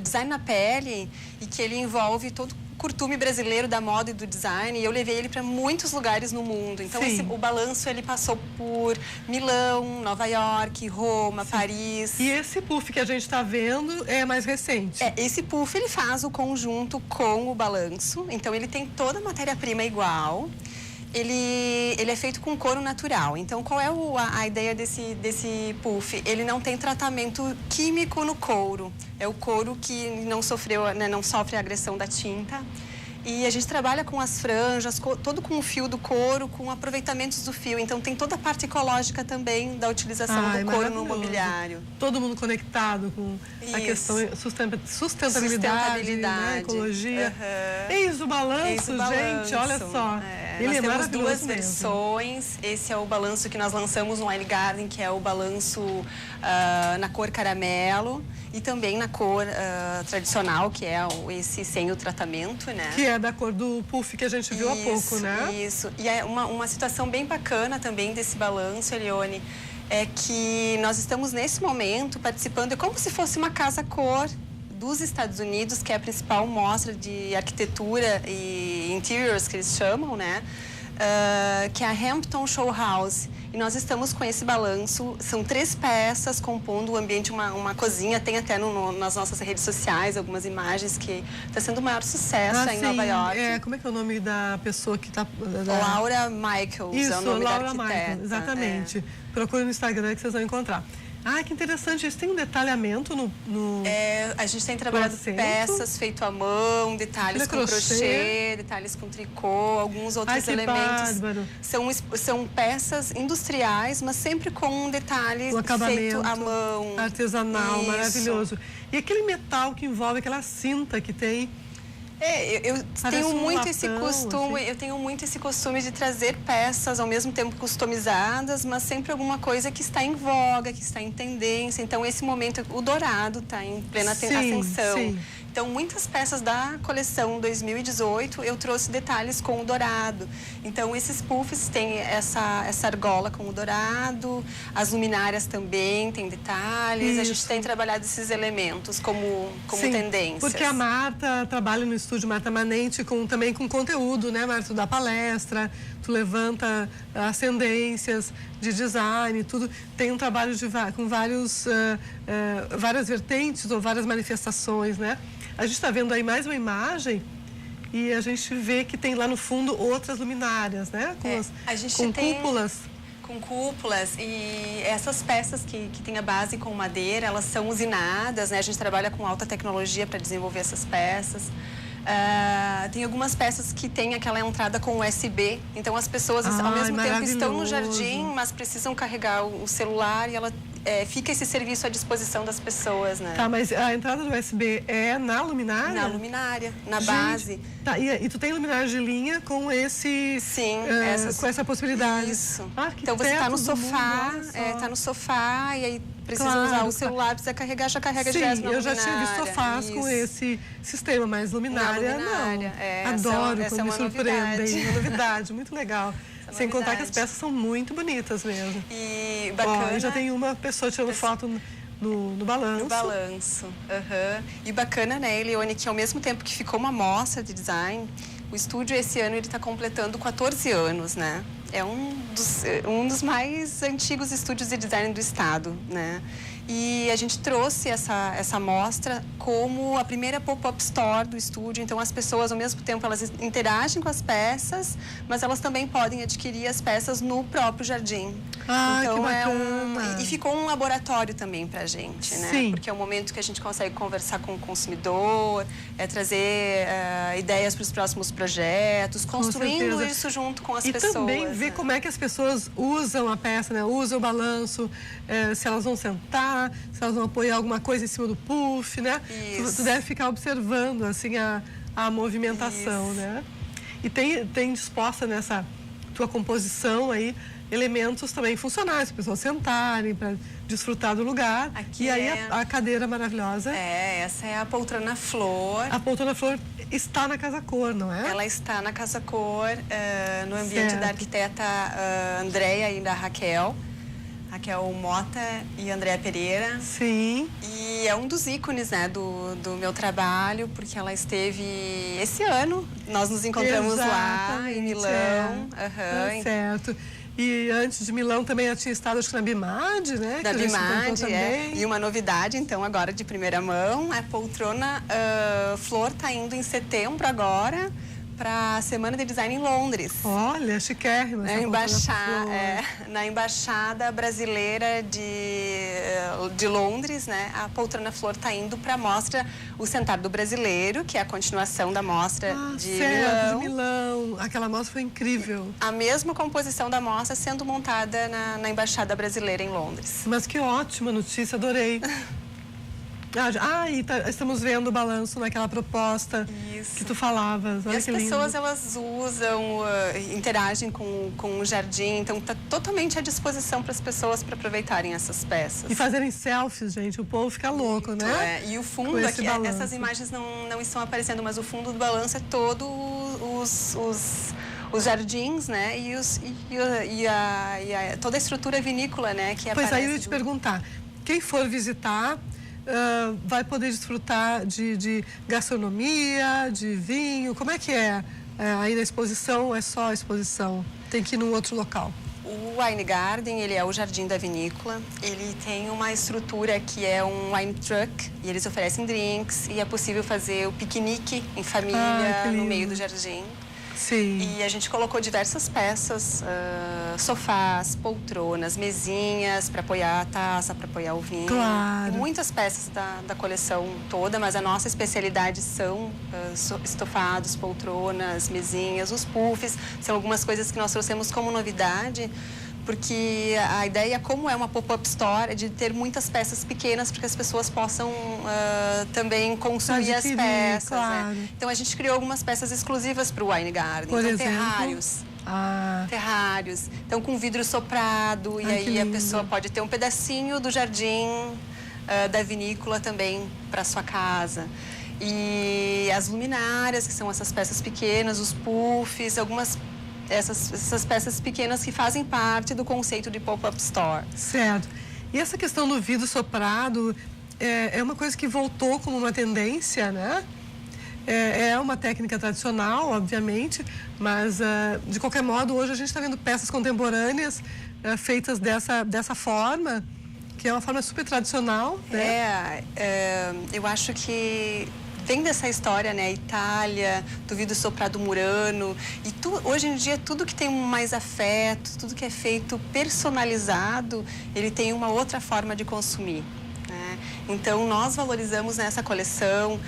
Design na Pele, e que ele envolve todo o curtume brasileiro da moda e do design, e eu levei ele para muitos lugares no mundo. Então, o balanço, ele passou por Milão, Nova York, Roma, Paris. E esse puff que a gente está vendo é mais recente? Esse puff, ele faz o conjunto com o balanço, então ele tem toda a matéria-prima igual. Ele é feito com couro natural. Então, qual é a ideia desse puff? Ele não tem tratamento químico no couro. É o couro que não sofreu, né, não sofre a agressão da tinta. E a gente trabalha com as franjas, todo com o fio do couro, com aproveitamentos do fio. Então, tem toda a parte ecológica também da utilização do couro no mobiliário. Todo mundo conectado com a questão sustentabilidade, né, ecologia. Eis o balanço, gente, olha só. Ele nós temos duas versões. Esse é o balanço que nós lançamos no Wine Garden, que é o balanço na cor caramelo, e também na cor tradicional, que é esse sem o tratamento, né? Que é da cor do puff que a gente viu há pouco, né? Isso. E é uma situação bem bacana também desse balanço, Elione, é que nós estamos nesse momento participando, é como se fosse uma casa-cor dos Estados Unidos, que é a principal mostra de arquitetura e interiors, que eles chamam, né? Que é a Hampton Show House. E nós estamos com esse balanço, são 3 peças compondo o ambiente, uma cozinha, tem até nas nossas redes sociais algumas imagens, que está sendo o maior sucesso em Nova York. Como é que é o nome da pessoa que está... Laura Michaels, é o nome Laura da arquiteta. Michaels, exatamente. Procure no Instagram que vocês vão encontrar. Ah, que interessante. Isso tem um detalhamento no a gente tem trabalhado peças feito à mão, detalhes com crochê, detalhes com tricô, alguns outros elementos. São peças industriais, mas sempre com um detalhe feito à mão. Artesanal, maravilhoso. E aquele metal que envolve aquela cinta que tem... Eu tenho muito esse costume de trazer peças ao mesmo tempo customizadas, mas sempre alguma coisa que está em voga, que está em tendência. Então, esse momento, o dourado está em plena ascensão. Sim. Então, muitas peças da coleção 2018, eu trouxe detalhes com o dourado. Então, esses puffs têm essa argola com o dourado, as luminárias também têm detalhes. Isso. A gente tem trabalhado esses elementos como tendências. Porque a Marta trabalha no estúdio Marta Manente também com conteúdo, né, Marta? Tu dá palestra, tu levanta ascendências de design, tudo. Tem um trabalho com várias vertentes ou várias manifestações, né? A gente está vendo aí mais uma imagem e a gente vê que tem lá no fundo outras luminárias, né? Com cúpulas. Com cúpulas, e essas peças que têm a base com madeira, elas são usinadas, né? A gente trabalha com alta tecnologia para desenvolver essas peças. Tem algumas peças que têm aquela entrada com USB, então as pessoas ao mesmo tempo estão no jardim, mas precisam carregar o celular, e fica esse serviço à disposição das pessoas, né? Tá, mas a entrada do USB é na luminária? Na luminária, na base. Tá, e tu tem luminária de linha com esse... Sim, com essa possibilidade. Isso. Então você está no sofá, no sofá, e aí precisa usar o celular, precisa carregar, já carrega direto na luminária. Sim, eu já tinha visto sofás com esse sistema, mas luminária não. Adoro quando me surpreendem. Uma novidade, muito legal. Sem contar que as peças são muito bonitas mesmo. E bacana... já tem uma pessoa tirando foto no balanço. No balanço, E bacana, né, Elione, que ao mesmo tempo que ficou uma mostra de design, o estúdio esse ano ele está completando 14 anos, né? É um dos mais antigos estúdios de design do estado, né? E a gente trouxe essa mostra como a primeira pop-up store do estúdio. Então, as pessoas, ao mesmo tempo, elas interagem com as peças, mas elas também podem adquirir as peças no próprio jardim. Então, que bacana. E ficou um laboratório também para a gente, né? Sim. Porque é um momento que a gente consegue conversar com o consumidor, trazer ideias para os próximos projetos, construindo isso junto com as pessoas. E também ver como é que as pessoas usam a peça, né? Usam o balanço, se elas vão sentar, se elas vão apoiar alguma coisa em cima do puff, né? Tu deve ficar observando, assim, a movimentação, né? E tem disposta nessa tua composição aí elementos também funcionais, para as pessoas sentarem, para desfrutar do lugar. E aí a cadeira maravilhosa. Essa é a poltrona flor. A poltrona flor está na Casa Cor, não é? Ela está na Casa Cor, no ambiente da arquiteta Andréia e da Raquel. Raquel Mota e Andréa Pereira. Sim. E é um dos ícones, né, do meu trabalho, porque ela esteve esse ano, nós nos encontramos lá em Milão. Tá certo. E antes de Milão também ela tinha estado, acho que na BIMAD, né? Da BIMAD, E uma novidade, então, agora de primeira mão, a poltrona Flor está indo em setembro agora para a Semana de Design em Londres. Olha, chiquérrima. Na Embaixada Brasileira de Londres, né? A poltrona Flor está indo para a mostra O Sentar do Brasileiro, que é a continuação da mostra de Milão. Aquela mostra foi incrível. A mesma composição da mostra sendo montada na Embaixada Brasileira em Londres. Mas que ótima notícia, adorei. Estamos vendo o balanço naquela proposta que tu falavas. Olha, e as pessoas, elas usam, interagem com o jardim, então está totalmente à disposição para as pessoas para aproveitarem essas peças. E fazerem selfies, gente, o povo fica louco, né? E o fundo aqui, essas imagens não estão aparecendo, mas o fundo do balanço é todo os jardins, né? Toda a estrutura vinícola, né? Que pois aí eu ia te perguntar, quem for visitar vai poder desfrutar de gastronomia, de vinho, como é que é? Aí na exposição é só a exposição? Tem que ir num outro local? O Wine Garden, ele é o jardim da vinícola. Ele tem uma estrutura que é um wine truck e eles oferecem drinks e é possível fazer o piquenique em família no meio do jardim. Sim. E a gente colocou diversas peças, sofás, poltronas, mesinhas para apoiar a taça, para apoiar o vinho. Claro. E muitas peças da coleção toda, mas a nossa especialidade são estofados, poltronas, mesinhas, os puffs. São algumas coisas que nós trouxemos como novidade, porque a ideia, como é uma pop-up store, é de ter muitas peças pequenas para que as pessoas possam também consumir as peças. Claro. Né? Então, a gente criou algumas peças exclusivas para o Wine Garden. Por exemplo? Terrários. Terrários. Então, com vidro soprado. E aí a pessoa pode ter um pedacinho do jardim da vinícola também para sua casa. E as luminárias, que são essas peças pequenas, os puffs, essas peças pequenas que fazem parte do conceito de pop-up store. Certo. E essa questão do vidro soprado é uma coisa que voltou como uma tendência, né? É uma técnica tradicional, obviamente, mas, de qualquer modo, hoje a gente está vendo peças contemporâneas feitas dessa forma, que é uma forma super tradicional, né? Eu acho que vem dessa história, né? Itália, do vidro soprado murano. E hoje em dia, tudo que tem mais afeto, tudo que é feito personalizado, ele tem uma outra forma de consumir. Né? Então, nós valorizamos nessa coleção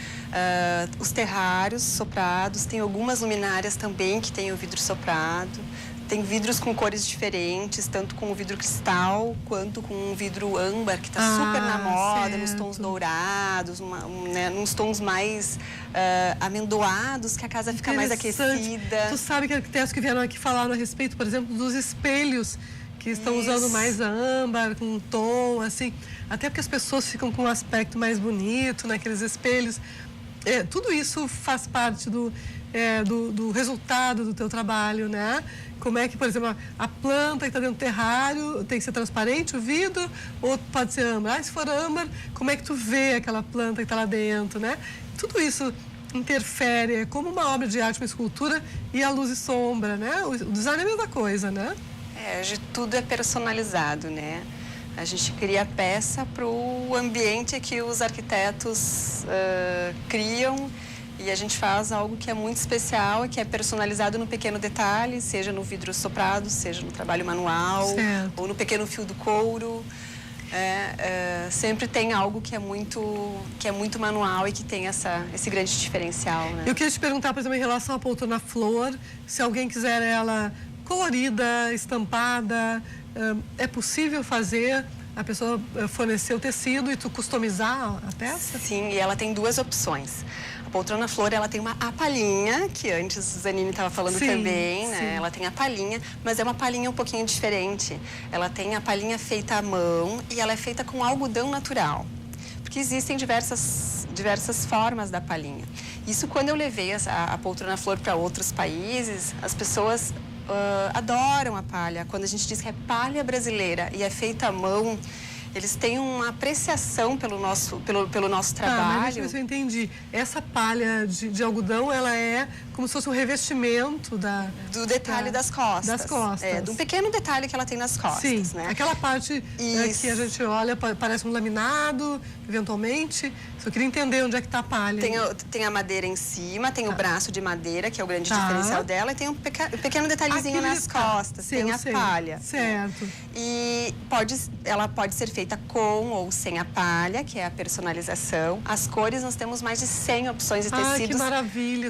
os terrários soprados, tem algumas luminárias também que tem o vidro soprado. Tem vidros com cores diferentes, tanto com o vidro cristal, quanto com o vidro âmbar, que está super na moda, nos tons dourados, nos tons mais amendoados, que a casa fica mais aquecida. Tu sabe que arquitetos que vieram aqui falaram a respeito, por exemplo, dos espelhos, que estão usando mais âmbar, com um tom, assim, até porque as pessoas ficam com um aspecto mais bonito naqueles espelhos. Tudo isso faz parte do resultado do teu trabalho, né? Como é que, por exemplo, a planta que está dentro do terrário tem que ser transparente, o vidro, ou pode ser âmbar? Se for âmbar, como é que tu vê aquela planta que está lá dentro, né? Tudo isso interfere, é como uma obra de arte, uma escultura e a luz e sombra, né? O design é a mesma coisa, né? Tudo é personalizado, né? A gente cria a peça para o ambiente que os arquitetos criam. E a gente faz algo que é muito especial e que é personalizado no pequeno detalhe, seja no vidro soprado, seja no trabalho manual, ou no pequeno fio do couro. Sempre tem algo que é muito manual e que tem esse grande diferencial. Né? Eu queria te perguntar, por exemplo, em relação à poltrona Flor, se alguém quiser ela colorida, estampada, é possível fazer? A pessoa fornecer o tecido e tu customizar a peça? Sim, e ela tem duas opções. A poltrona Flor, ela tem a palhinha, que antes a Zanini estava falando também, né? Ela tem a palhinha, mas é uma palhinha um pouquinho diferente. Ela tem a palhinha feita à mão e ela é feita com algodão natural. Porque existem diversas formas da palhinha. Isso, quando eu levei a poltrona Flor para outros países, as pessoas adoram a palha. Quando a gente diz que é palha brasileira e é feita à mão, eles têm uma apreciação pelo nosso trabalho. Mas deixa eu entendi. Essa palha de algodão, ela é como se fosse um revestimento do detalhe das costas. Das costas. De um pequeno detalhe que ela tem nas costas. Sim, né? Aquela parte que a gente olha, parece um laminado, eventualmente. Só queria entender onde é que está a palha. Tem a madeira em cima, tem o braço de madeira, que é o grande diferencial dela, e tem um pequeno detalhezinho nas costas. Sim, tem a palha. Certo. E ela pode ser feita com ou sem a palha, que é a personalização. As cores, nós temos mais de 100 opções de tecidos. Que maravilha.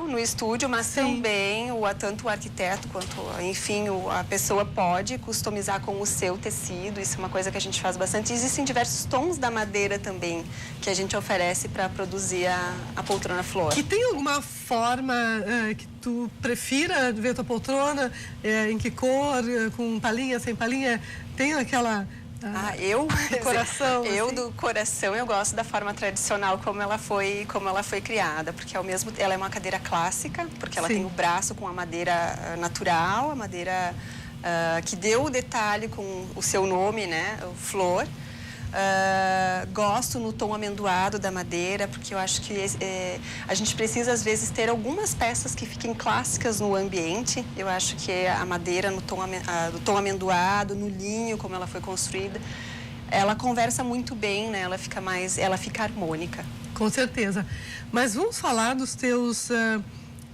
No estúdio, mas também tanto o arquiteto quanto, enfim, a pessoa pode customizar com o seu tecido. Isso é uma coisa que a gente faz bastante. Existem diversos tons da madeira também que a gente oferece para produzir a poltrona flor. E tem alguma forma que tu prefira ver a tua poltrona? Em que cor? Com palhinha, sem palhinha? Tem aquela... do coração. Do coração, eu gosto da forma tradicional como ela foi criada, porque ela é uma cadeira clássica, porque ela tem o braço com a madeira natural, a madeira que deu o detalhe com o seu nome, né, o flor. Gosto no tom amendoado da madeira, porque eu acho que a gente precisa, às vezes, ter algumas peças que fiquem clássicas no ambiente. Eu acho que a madeira no tom amendoado, no linho, como ela foi construída, ela conversa muito bem, né? Ela fica harmônica. Com certeza. Mas vamos falar dos teus...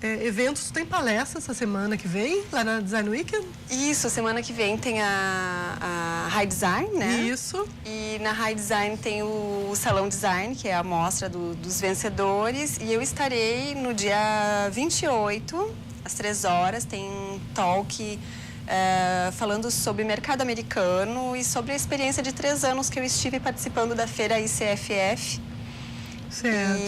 eventos. Tem palestra essa semana que vem, lá na Design Weekend? Isso, semana que vem tem a High Design, né? Isso. E na High Design tem o Salão Design, que é a mostra dos vencedores. E eu estarei no dia 28, às 3 horas, tem um talk falando sobre mercado americano e sobre a experiência de 3 anos que eu estive participando da feira ICFF. Certo.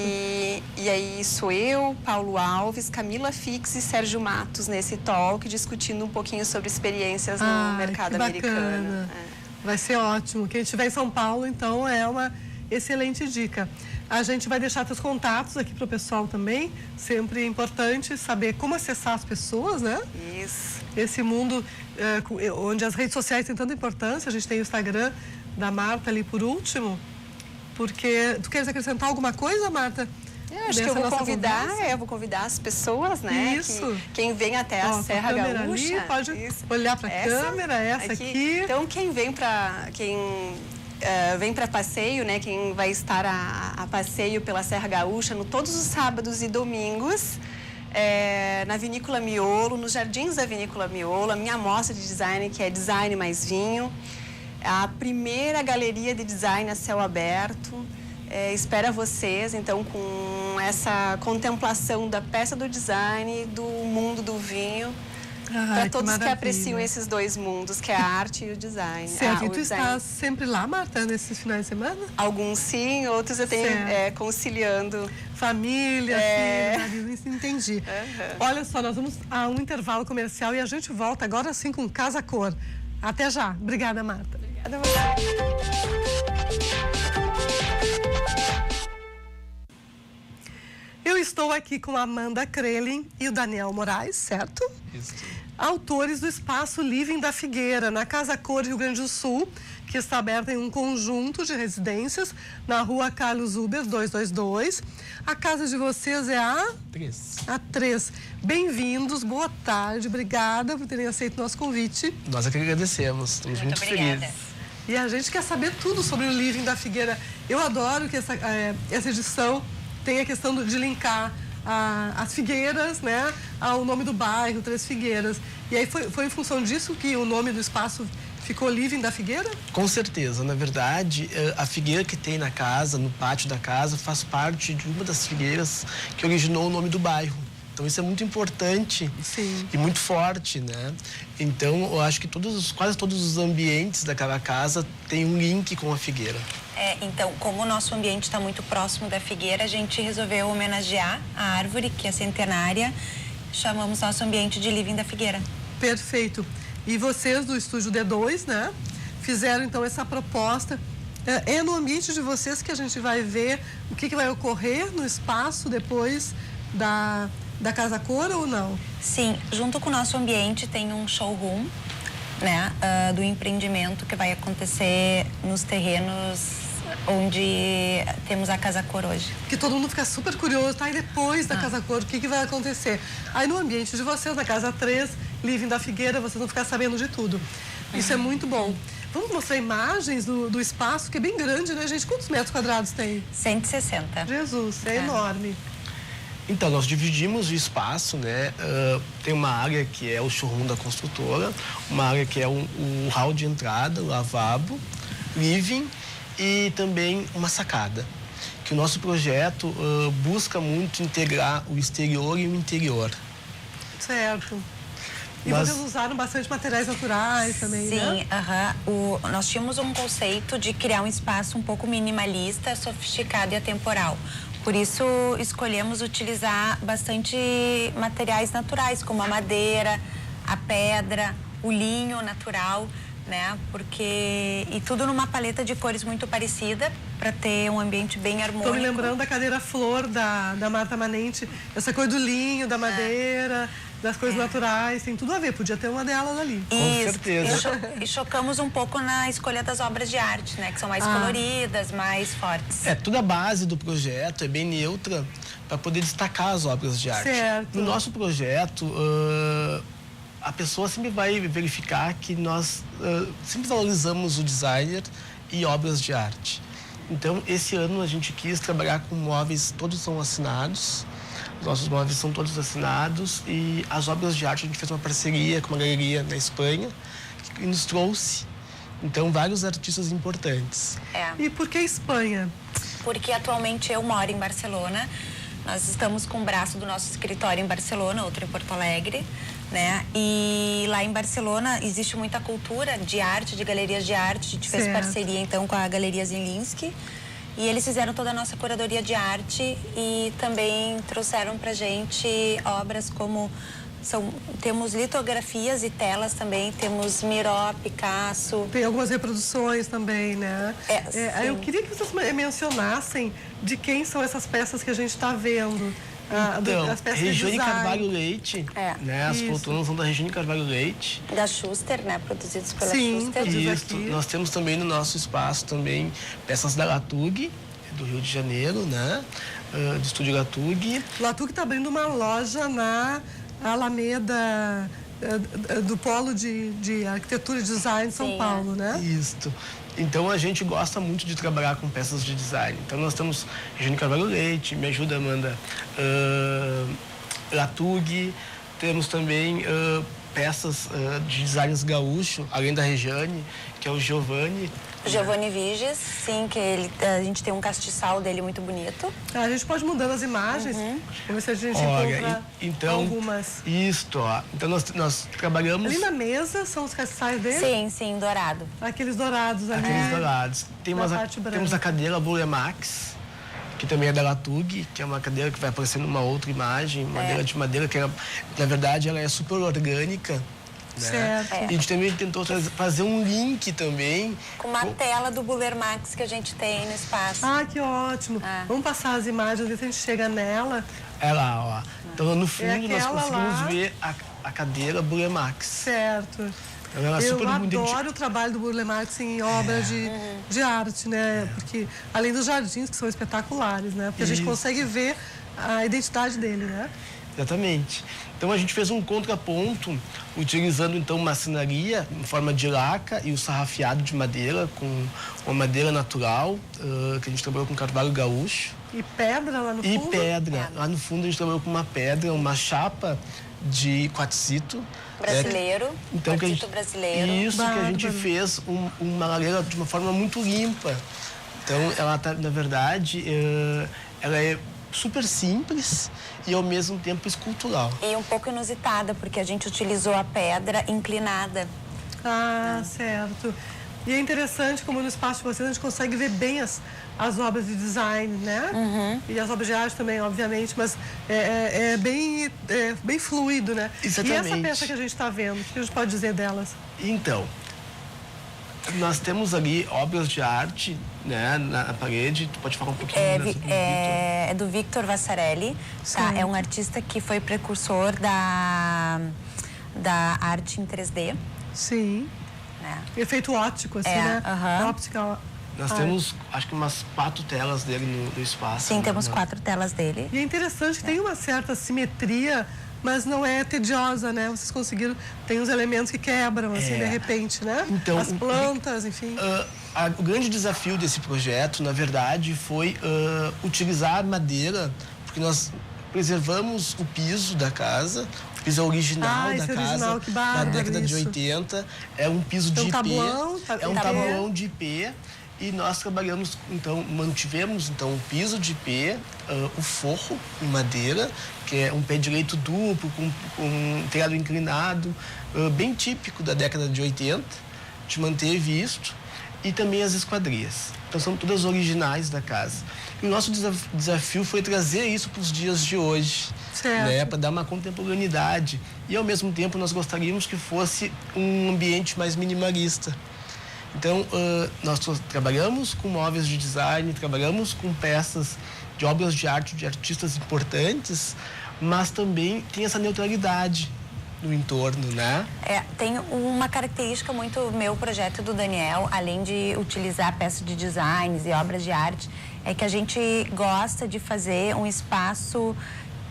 E aí sou eu, Paulo Alves, Camila Fix e Sérgio Matos nesse talk, discutindo um pouquinho sobre experiências no mercado americano. Vai ser ótimo. Quem estiver em São Paulo, então, é uma excelente dica. A gente vai deixar seus contatos aqui para o pessoal também. Sempre é importante saber como acessar as pessoas, né? Isso. Esse mundo onde as redes sociais têm tanta importância. A gente tem o Instagram da Marta ali por último. Porque tu queres acrescentar alguma coisa, Marta? Acho que eu vou convidar as pessoas, né? Isso. Quem vem até a Serra Gaúcha. Ali, pode olhar para a câmera, essa aqui. Então, quem vem para passeio, né? Quem vai estar a passeio pela Serra Gaúcha, todos os sábados e domingos, na Vinícola Miolo, nos jardins da Vinícola Miolo, a minha mostra de design, que é Design mais Vinho. A primeira galeria de design a céu aberto. Espera vocês, então, com essa contemplação da peça do design, do mundo do vinho, para todos que apreciam esses dois mundos, que é a arte e o design. Certo, e tu está sempre lá, Marta, nesses finais de semana? Alguns sim, outros eu tenho conciliando. Família, filho, marido, entendi. Olha só, nós vamos a um intervalo comercial e a gente volta agora sim com Casa Cor. Até já. Obrigada, Marta. Obrigada, Marta. Eu estou aqui com a Amanda Krelin e o Daniel Moraes, certo? Isso. Autores do Espaço Living da Figueira, na Casa Cor, Rio Grande do Sul, que está aberta em um conjunto de residências na rua Carlos Uber 222. A casa de vocês é a 3. Bem-vindos, boa tarde, obrigada por terem aceito o nosso convite. Nós é que agradecemos, estamos muito felizes. E a gente quer saber tudo sobre o Living da Figueira. Eu adoro que essa edição tem a questão de linkar as figueiras, né, ao nome do bairro, Três Figueiras. E aí foi em função disso que o nome do espaço ficou Living da Figueira? Com certeza. Na verdade, a figueira que tem na casa, no pátio da casa, faz parte de uma das figueiras que originou o nome do bairro. Então, isso é muito importante. Sim. E muito forte, né? Então, eu acho que quase todos os ambientes daquela casa têm um link com a figueira. Então, como o nosso ambiente está muito próximo da figueira, a gente resolveu homenagear a árvore, que é centenária. Chamamos nosso ambiente de Living da Figueira. Perfeito. E vocês do Estúdio D2, né, fizeram então essa proposta. É no ambiente de vocês que a gente vai ver o que vai ocorrer no espaço depois da Casa Cor ou não? Sim, junto com o nosso ambiente tem um showroom, né, do empreendimento que vai acontecer nos terrenos onde temos a Casa Cor hoje. Que todo mundo fica super curioso, tá? E depois da Casa Cor, o que vai acontecer? Aí no ambiente de vocês, na Casa 3, Living da Figueira, vocês vão ficar sabendo de tudo. Isso é muito bom. Vamos mostrar imagens do espaço, que é bem grande, né, gente? Quantos metros quadrados tem? 160. Jesus, é enorme. Então, nós dividimos o espaço, né? Tem uma área que é o showroom da construtora, uma área que é o hall de entrada, lavabo, living e também uma sacada. Que o nosso projeto busca muito integrar o exterior e o interior. Certo. E Mas... vocês usaram bastante materiais naturais também, né? Sim, nós tínhamos um conceito de criar um espaço um pouco minimalista, sofisticado e atemporal. Por isso, escolhemos utilizar bastante materiais naturais, como a madeira, a pedra, o linho natural, né? E tudo numa paleta de cores muito parecida, para ter um ambiente bem harmônico. Estou me lembrando da cadeira flor da Marta Manente, essa coisa do linho, da madeira, das coisas naturais, tem tudo a ver, podia ter uma delas ali. Com certeza. E chocamos um pouco na escolha das obras de arte, né? Que são mais coloridas, mais fortes. Toda a base do projeto é bem neutra para poder destacar as obras de arte. Certo. No nosso projeto, a pessoa sempre vai verificar que nós sempre valorizamos o designer e obras de arte. Então, esse ano a gente quis trabalhar com móveis, todos são assinados. Os nossos móveis são todos assinados e as obras de arte a gente fez uma parceria com uma galeria na Espanha que nos trouxe, então, vários artistas importantes. E por que Espanha? Porque atualmente eu moro em Barcelona. Nós estamos com o braço do nosso escritório em Barcelona, outro em Porto Alegre, né? E lá em Barcelona existe muita cultura de arte, de galerias de arte. A gente fez parceria, então, com a Galeria Zielinski. E eles fizeram toda a nossa curadoria de arte e também trouxeram pra gente obras como... Temos litografias e telas também, temos Miró, Picasso. Tem algumas reproduções também, né? Eu queria que vocês mencionassem de quem são essas peças que a gente está vendo. Então, as peças Regiane de design. Carvalho Leite, né? As poltronas são da Regiane Carvalho Leite. Da Schuster, né? Produzidos pela Sim, Schuster. Isso. Nós temos também no nosso espaço também peças da Latug, do Rio de Janeiro, né? Do Estúdio Latug. Latug está abrindo uma loja na Alameda do Polo de Arquitetura e Design de São Paulo, né? Isso. Então, a gente gosta muito de trabalhar com peças de design. Então, nós temos Regiane Carvalho Leite, me ajuda, Amanda, Latug, temos também peças de designs gaúcho, além da Regiane, que é o Giovanni. Giovanni Viges, sim, que a gente tem um castiçal dele muito bonito. A gente pode mudando as imagens, vamos ver se a gente encontra algumas. Isto, ó. Então, nós trabalhamos... Ali na mesa são os castiçais dele? Sim, dourado. Aqueles dourados ali. Aqueles dourados. Temos a cadeira Bulemax, que também é da Latug, que é uma cadeira que vai aparecer numa outra imagem, madeira que na verdade ela é super orgânica. Né? Certo. E a gente também tentou fazer um link também. Com uma tela do Bulemax que a gente tem no espaço. Ah, que ótimo. Vamos passar as imagens, ver se a gente chega nela. É lá, ó. Então, no fundo, nós conseguimos lá. ver a cadeira Bulemax. Certo. Eu adoro o trabalho do Bulemax em obras de arte, né? Porque, além dos jardins, que são espetaculares, né? Porque a gente consegue ver a identidade dele, né? Exatamente. Então, a gente fez um contraponto, utilizando, então, maçonaria em forma de laca e o sarrafiado de madeira, com uma madeira natural, que a gente trabalhou com carvalho gaúcho. E pedra lá no fundo? E pedra. Lá no fundo, a gente trabalhou com uma pedra, uma chapa de quartzito. Brasileiro, então, quartzito brasileiro. Isso, que a gente fez uma lareira de uma forma muito limpa. Então, ela tá, na verdade, ela é super simples e ao mesmo tempo escultural. E um pouco inusitada, porque a gente utilizou a pedra inclinada. Ah, certo. E é interessante como no espaço de vocês a gente consegue ver bem as obras de design, né? E as obras de arte também, obviamente, mas é bem fluido, né? Exatamente. E essa peça que a gente está vendo, o que a gente pode dizer delas? Então, Nós temos ali obras de arte, né, na parede. Tu pode falar um pouquinho sobre o Victor? É do Victor Vassarelli, tá? É um artista que foi precursor da arte em 3D. Sim. Né? Efeito óptico, assim, né? Óptica. Nós temos, acho que umas 4 telas dele no espaço. Sim, né? temos 4 telas dele. E é interessante que tem uma certa simetria, mas não é tediosa, né? Vocês conseguiram... Tem uns elementos que quebram, assim, de repente, né? Então, as plantas, enfim. O grande desafio desse projeto, na verdade, foi utilizar madeira, porque nós preservamos o piso da casa. O piso original da casa, original, que bárbaro, da década de 80. É um piso de IP. É um tabuão de IP. E nós trabalhamos, então, mantivemos então o piso de IP, o forro em madeira, que é um pé direito duplo, com um telhado inclinado, bem típico da década de 80. A gente manteve isto. E também as esquadrias. Então, são todas originais da casa. E o nosso desafio foi trazer isso para os dias de hoje, né, para dar uma contemporaneidade. E, ao mesmo tempo, nós gostaríamos que fosse um ambiente mais minimalista. Então, nós trabalhamos com móveis de design, trabalhamos com peças de obras de arte de artistas importantes, mas também tem essa neutralidade no entorno, né? Tem uma característica muito meu projeto do Daniel, além de utilizar peças de designs e obras de arte, é que a gente gosta de fazer um espaço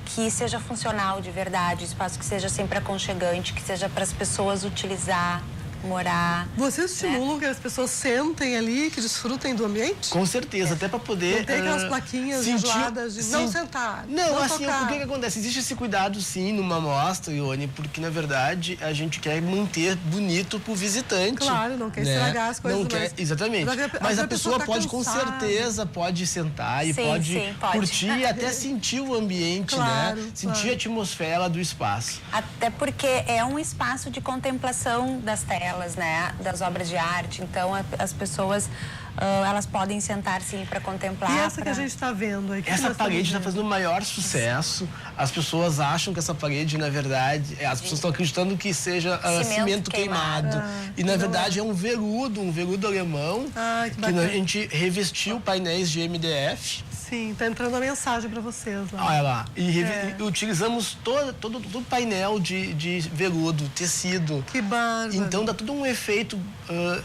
que seja funcional de verdade, um espaço que seja sempre aconchegante, que seja para as pessoas utilizar, morar. Vocês estimulam que as pessoas sentem ali, que desfrutem do ambiente? Com certeza, até para poder... Não tem aquelas plaquinhas enjoadas de não sentar, não assim, o que acontece? Existe esse cuidado, sim, numa amostra, Ione, porque, na verdade, a gente quer manter bonito pro visitante. Claro, não quer estragar as coisas. Não quer, exatamente. Mas a pessoa pode, com certeza, pode sentar e pode curtir e até sentir o ambiente, né? Sentir a atmosfera do espaço. Até porque é um espaço de contemplação das telas, né, das obras de arte. Então, as pessoas, elas podem sentar, sim, para contemplar. E essa que a gente está vendo aqui? Essa parede está fazendo o maior sucesso. As pessoas acham que essa parede, na verdade, as pessoas estão acreditando que seja cimento queimado. E, na verdade, é um veludo alemão, que a gente revestiu painéis de MDF. Sim, tá entrando a mensagem para vocês lá. Olha lá. E utilizamos todo painel de veludo, tecido. Que bárbaro. Então dá todo um efeito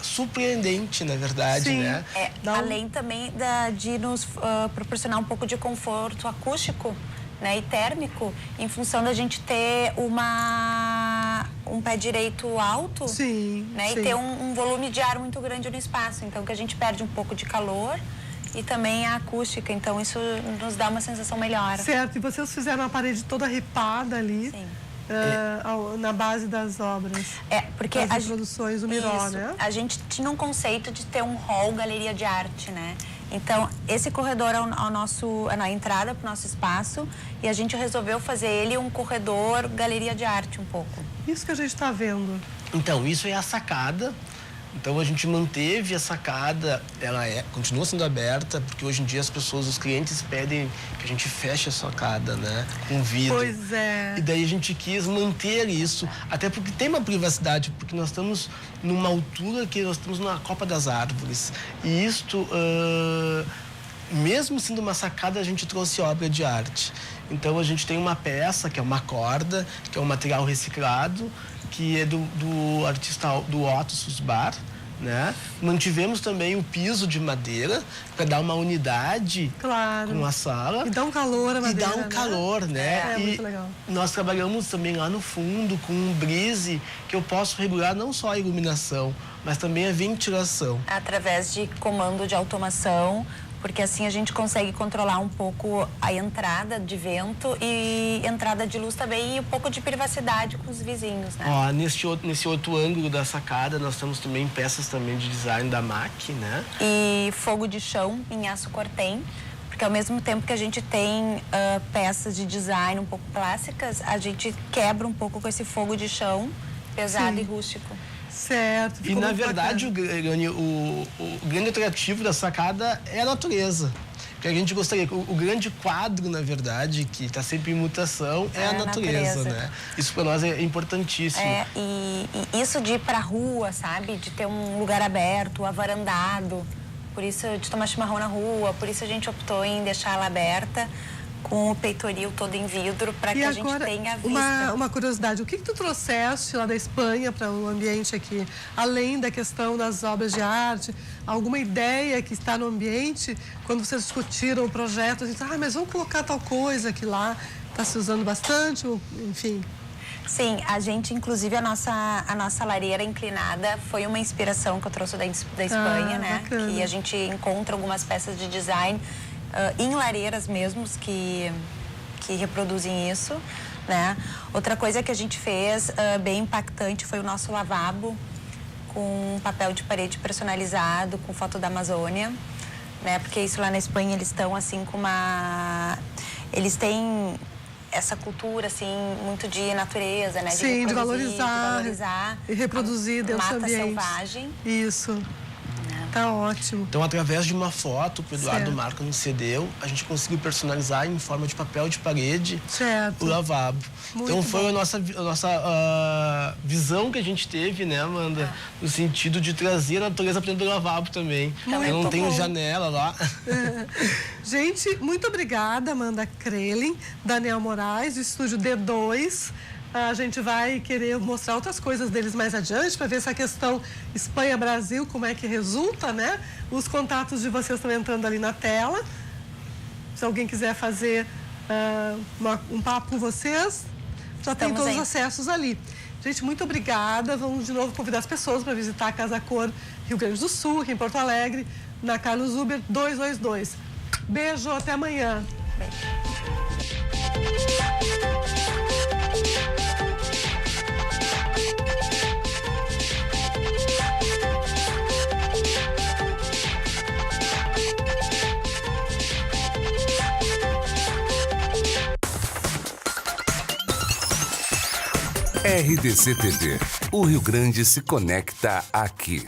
surpreendente, na verdade, né? Além também de nos proporcionar um pouco de conforto acústico, né, e térmico, em função da gente ter um pé direito alto, né, e ter um volume de ar muito grande no espaço. Então, que a gente perde um pouco de calor e também a acústica, então isso nos dá uma sensação melhor. Certo, e vocês fizeram a parede toda ripada ali. Sim. Na base das obras. Porque as produções do Miró, né? A gente tinha um conceito de ter um hall galeria de arte, né? Então, esse corredor é na entrada para o nosso espaço e a gente resolveu fazer ele um corredor galeria de arte um pouco. Isso que a gente está vendo. Então, isso é a sacada. Então, a gente manteve a sacada, ela continua sendo aberta, porque hoje em dia os clientes pedem que a gente feche a sacada, né? Com vidro. Pois é. E daí a gente quis manter isso, até porque tem uma privacidade, porque nós estamos numa altura que nós estamos na Copa das Árvores. E isto, mesmo sendo uma sacada, a gente trouxe obra de arte. Então, a gente tem uma peça, que é uma corda, que é um material reciclado, que é do artista do Otto Susbar, né? Mantivemos também o piso de madeira para dar uma unidade com a sala. E dá um calor a madeira, e dá um calor, né? E muito legal. Nós trabalhamos também lá no fundo com um brise que eu posso regular não só a iluminação, mas também a ventilação. Através de comando de automação, porque assim a gente consegue controlar um pouco a entrada de vento e entrada de luz também e um pouco de privacidade com os vizinhos, né? Ó, nesse outro ângulo da sacada, nós temos também peças também de design da MAC, né? E fogo de chão em aço cortem, porque ao mesmo tempo que a gente tem peças de design um pouco clássicas, a gente quebra um pouco com esse fogo de chão pesado e rústico. Certo. E, na verdade, o grande atrativo da sacada é a natureza. Que a gente gostaria, o grande quadro, na verdade, que está sempre em mutação, é a natureza, né? Isso para nós é importantíssimo. E isso de ir para a rua, sabe? De ter um lugar aberto, avarandado, por isso de tomar chimarrão na rua, por isso a gente optou em deixar ela aberta, com o peitoril todo em vidro, para que a gente tenha vista. Uma curiosidade, o que tu trouxeste lá da Espanha para o ambiente aqui? Além da questão das obras de arte, alguma ideia que está no ambiente, quando vocês discutiram o projeto, a gente mas vamos colocar tal coisa aqui lá, está se usando bastante, enfim... Sim, a gente, inclusive, a nossa lareira inclinada foi uma inspiração que eu trouxe da Espanha, né? Bacana. Que a gente encontra algumas peças de design em lareiras mesmos que reproduzem isso, né? Outra coisa que a gente fez bem impactante foi o nosso lavabo com papel de parede personalizado, com foto da Amazônia, né? Porque isso lá na Espanha eles estão assim com eles têm essa cultura, assim, muito de natureza, né? Sim, de valorizar e reproduzir dentro do ambiente. Mata selvagem. Isso. Tá ótimo. Então, através de uma foto que o Eduardo Marca nos cedeu, a gente conseguiu personalizar em forma de papel de parede o lavabo. Então, foi a nossa visão que a gente teve, né, Amanda? No sentido de trazer a natureza para dentro do lavabo também. Eu não tenho janela lá. Gente, muito obrigada, Amanda Krelin, Daniel Moraes, do Estúdio D2. A gente vai querer mostrar outras coisas deles mais adiante para ver essa questão Espanha-Brasil, como é que resulta, né? Os contatos de vocês estão entrando ali na tela. Se alguém quiser fazer um papo com vocês, já tem todos os acessos ali. Gente, muito obrigada. Vamos de novo convidar as pessoas para visitar a Casa Cor Rio Grande do Sul, aqui em Porto Alegre, na Carlos Uber 222. Beijo, até amanhã. Beijo. RDC TV. O Rio Grande se conecta aqui.